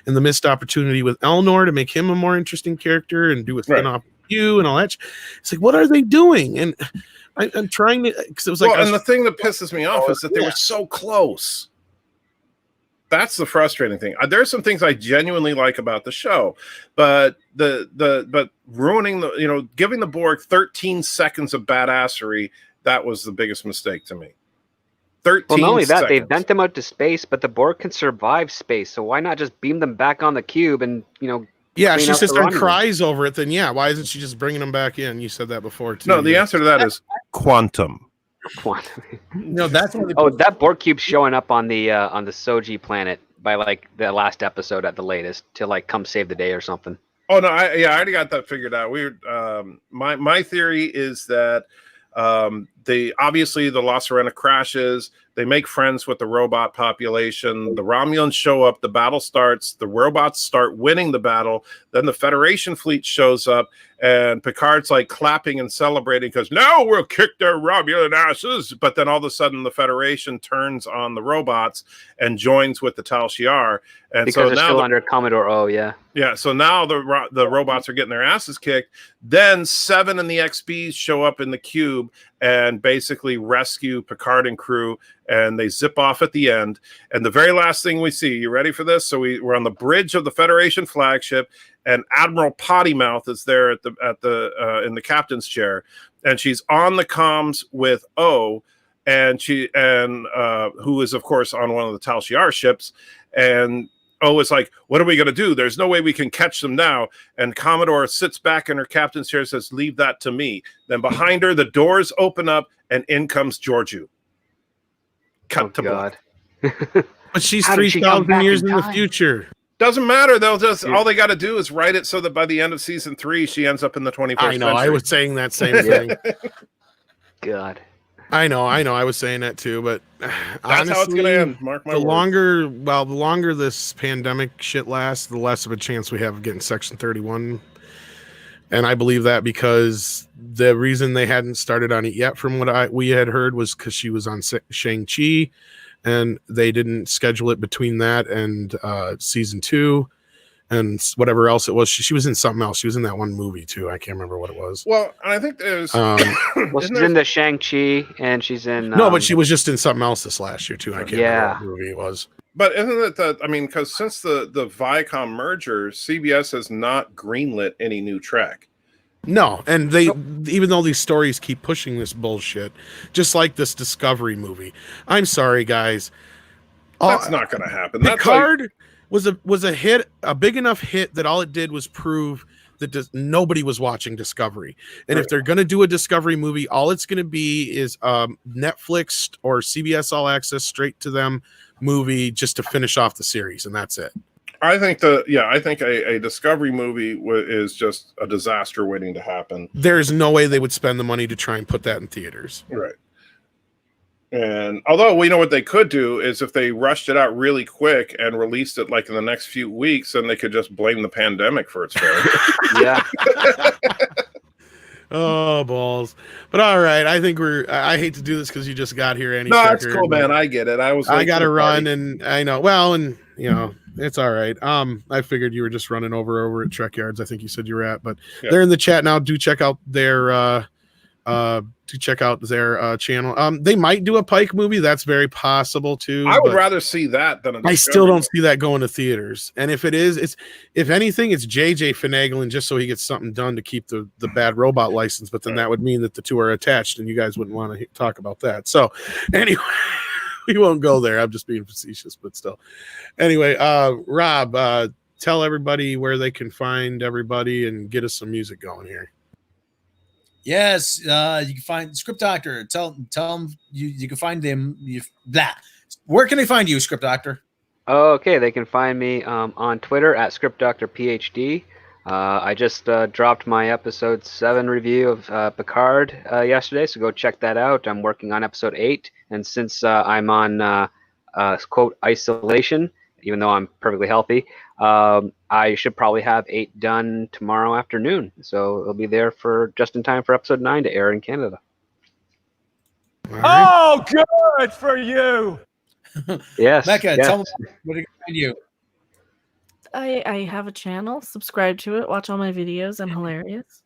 And the missed opportunity with Elnor to make him a more interesting character and do a spin-off with you and all that. It's like, what are they doing? And I'm trying to, because it was like, and the thing that pisses me off is that they were so close. That's the frustrating thing. There's some things I genuinely like about the show, but but ruining giving the Borg 13 seconds of badassery, that was the biggest mistake to me. 13 Well, not only that, seconds. they've bent them out to space, but the Borg can survive space, so why not just beam them back on the cube and Yeah, clean she up sits the there and Romulans? cries over it. Then why isn't she just bringing them back in? You said that before too. No, the answer to that is quantum. Quantum. No, that's what Oh, that Borg cube's showing up on the Soji planet by like the last episode at the latest to like come save the day or something. Oh no, I already got that figured out. My theory is that they obviously the La Sirena crashes. They make friends with the robot population. The Romulans show up. The battle starts. The robots start winning the battle. Then the Federation fleet shows up, and Picard's like clapping and celebrating because now we'll kick their Romulan asses. But then all of a sudden, the Federation turns on the robots and joins with the Tal Shiar. And because so they're now still under Commodore O, yeah. Yeah, so now the robots are getting their asses kicked. Then Seven and the XBs show up in the cube and basically rescue Picard and crew, and they zip off at the end. And the very last thing we see, you ready for this? So we're on the bridge of the Federation flagship, and Admiral Pottymouth is there at the in the captain's chair, and she's on the comms with O, and who is of course on one of the Tal Shiar ships, and O is like, what are we going to do? There's no way we can catch them now. And Commodore sits back in her captain's chair and says, leave that to me. Then behind her, the doors open up and in comes Georgiou. Cut to God. But she's 3,000 years in the future. Doesn't matter. They'll just all they got to do is write it so that by the end of season 3, she ends up in the 21st I know. century. I was saying that same thing. God. I know. I was saying that too, but that's honestly, how it's going to end. Mark my the words. longer this pandemic shit lasts, the less of a chance we have of getting Section 31. And I believe that because the reason they hadn't started on it yet, from what we had heard, was because she was on Shang-Chi, and they didn't schedule it between that and season 2. And whatever else it was, she was in something else. She was in that one movie too. I can't remember what it was. Well, I think there's. Well, she's in the Shang-Chi, and she's in. No, but she was just in something else this last year too. I can't remember what movie it was. But isn't it that? I mean, because since the Viacom merger, CBS has not greenlit any new Trek. No, and even though these stories keep pushing this bullshit, just like this Discovery movie. I'm sorry, guys. That's not going to happen. Picard was a hit, a big enough hit that all it did was prove that nobody was watching Discovery. And if they're going to do a Discovery movie, all it's going to be is Netflix or CBS All Access straight to them movie just to finish off the series, and that's it. I think a Discovery movie is just a disaster waiting to happen. There's no way they would spend the money to try and put that in theaters. Right. And although we know what they could do is if they rushed it out really quick and released it like in the next few weeks, then they could just blame the pandemic for its failure. Yeah. Oh, balls. But all right, I think I hate to do this because you just got here. No, that's cool, man. I get it. I got to run, and I know. Well, and you know, it's all right. I figured you were just running over at Trek Yards. I think you said you were at, but they're in the chat now. Do check out their channel. They might do a Pike movie. That's very possible too. I would rather see that than I still don't see that going to theaters. And if it is, if anything, it's JJ finagling just so he gets something done to keep the Bad Robot license. But then that would mean that the two are attached, and you guys wouldn't want to talk about that. So anyway, we won't go there. I'm just being facetious, but still. Anyway, Rob, tell everybody where they can find everybody and get us some music going here. Yes, you can find Script Doctor. Tell them you can find them. Where can they find you, Script Doctor? Okay, they can find me on Twitter at ScriptDoctorPhD. I just dropped my episode 7 review of Picard yesterday, so go check that out. I'm working on episode 8, and since I'm on quote isolation, even though I'm perfectly healthy, I should probably have 8 done tomorrow afternoon. So it'll be there for just in time for episode 9 to air in Canada. Right. Oh, good for you. Yes. Mecca, yes. tell them where to find you. I have a channel. Subscribe to it. Watch all my videos. I'm hilarious.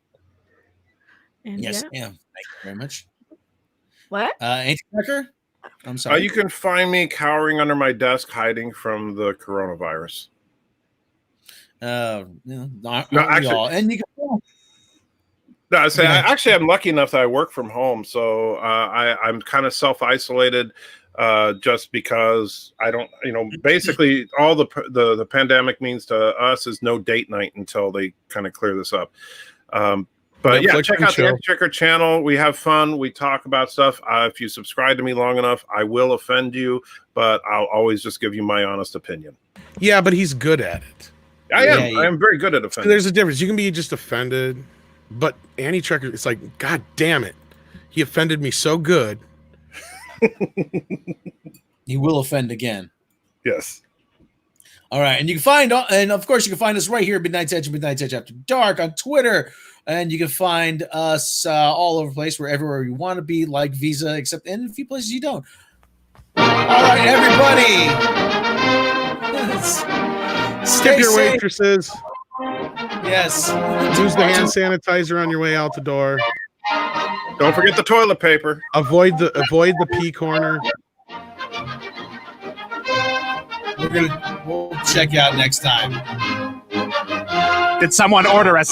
And yes, ma'am. Thank you very much. What? Anti-Cracker? I'm sorry. You can find me cowering under my desk, hiding from the coronavirus. And you can. No, I'm lucky enough that I work from home, so I'm kind of self-isolated, just because I don't, basically all the pandemic means to us is no date night until they kind of clear this up. But yeah, Netflix check and out the chill. Exchequer channel. We have fun. We talk about stuff. If you subscribe to me long enough, I will offend you, but I'll always just give you my honest opinion. Yeah, but he's good at it. I am very good at offending. There's a difference. You can be just offended, but Annie Trekker, it's like, God damn it. He offended me so good. He will offend again. Yes. All right, and you can find, and of course, you can find us right here at Midnight's Edge, Midnight's Edge After Dark on Twitter, and you can find us all over the place, everywhere you want to be, like Visa, except in a few places you don't. All right, everybody, Tip your waitresses. Yes. Use the hand sanitizer on your way out the door. Don't forget the toilet paper. Avoid the pee corner. We'll check you out next time. Did someone order a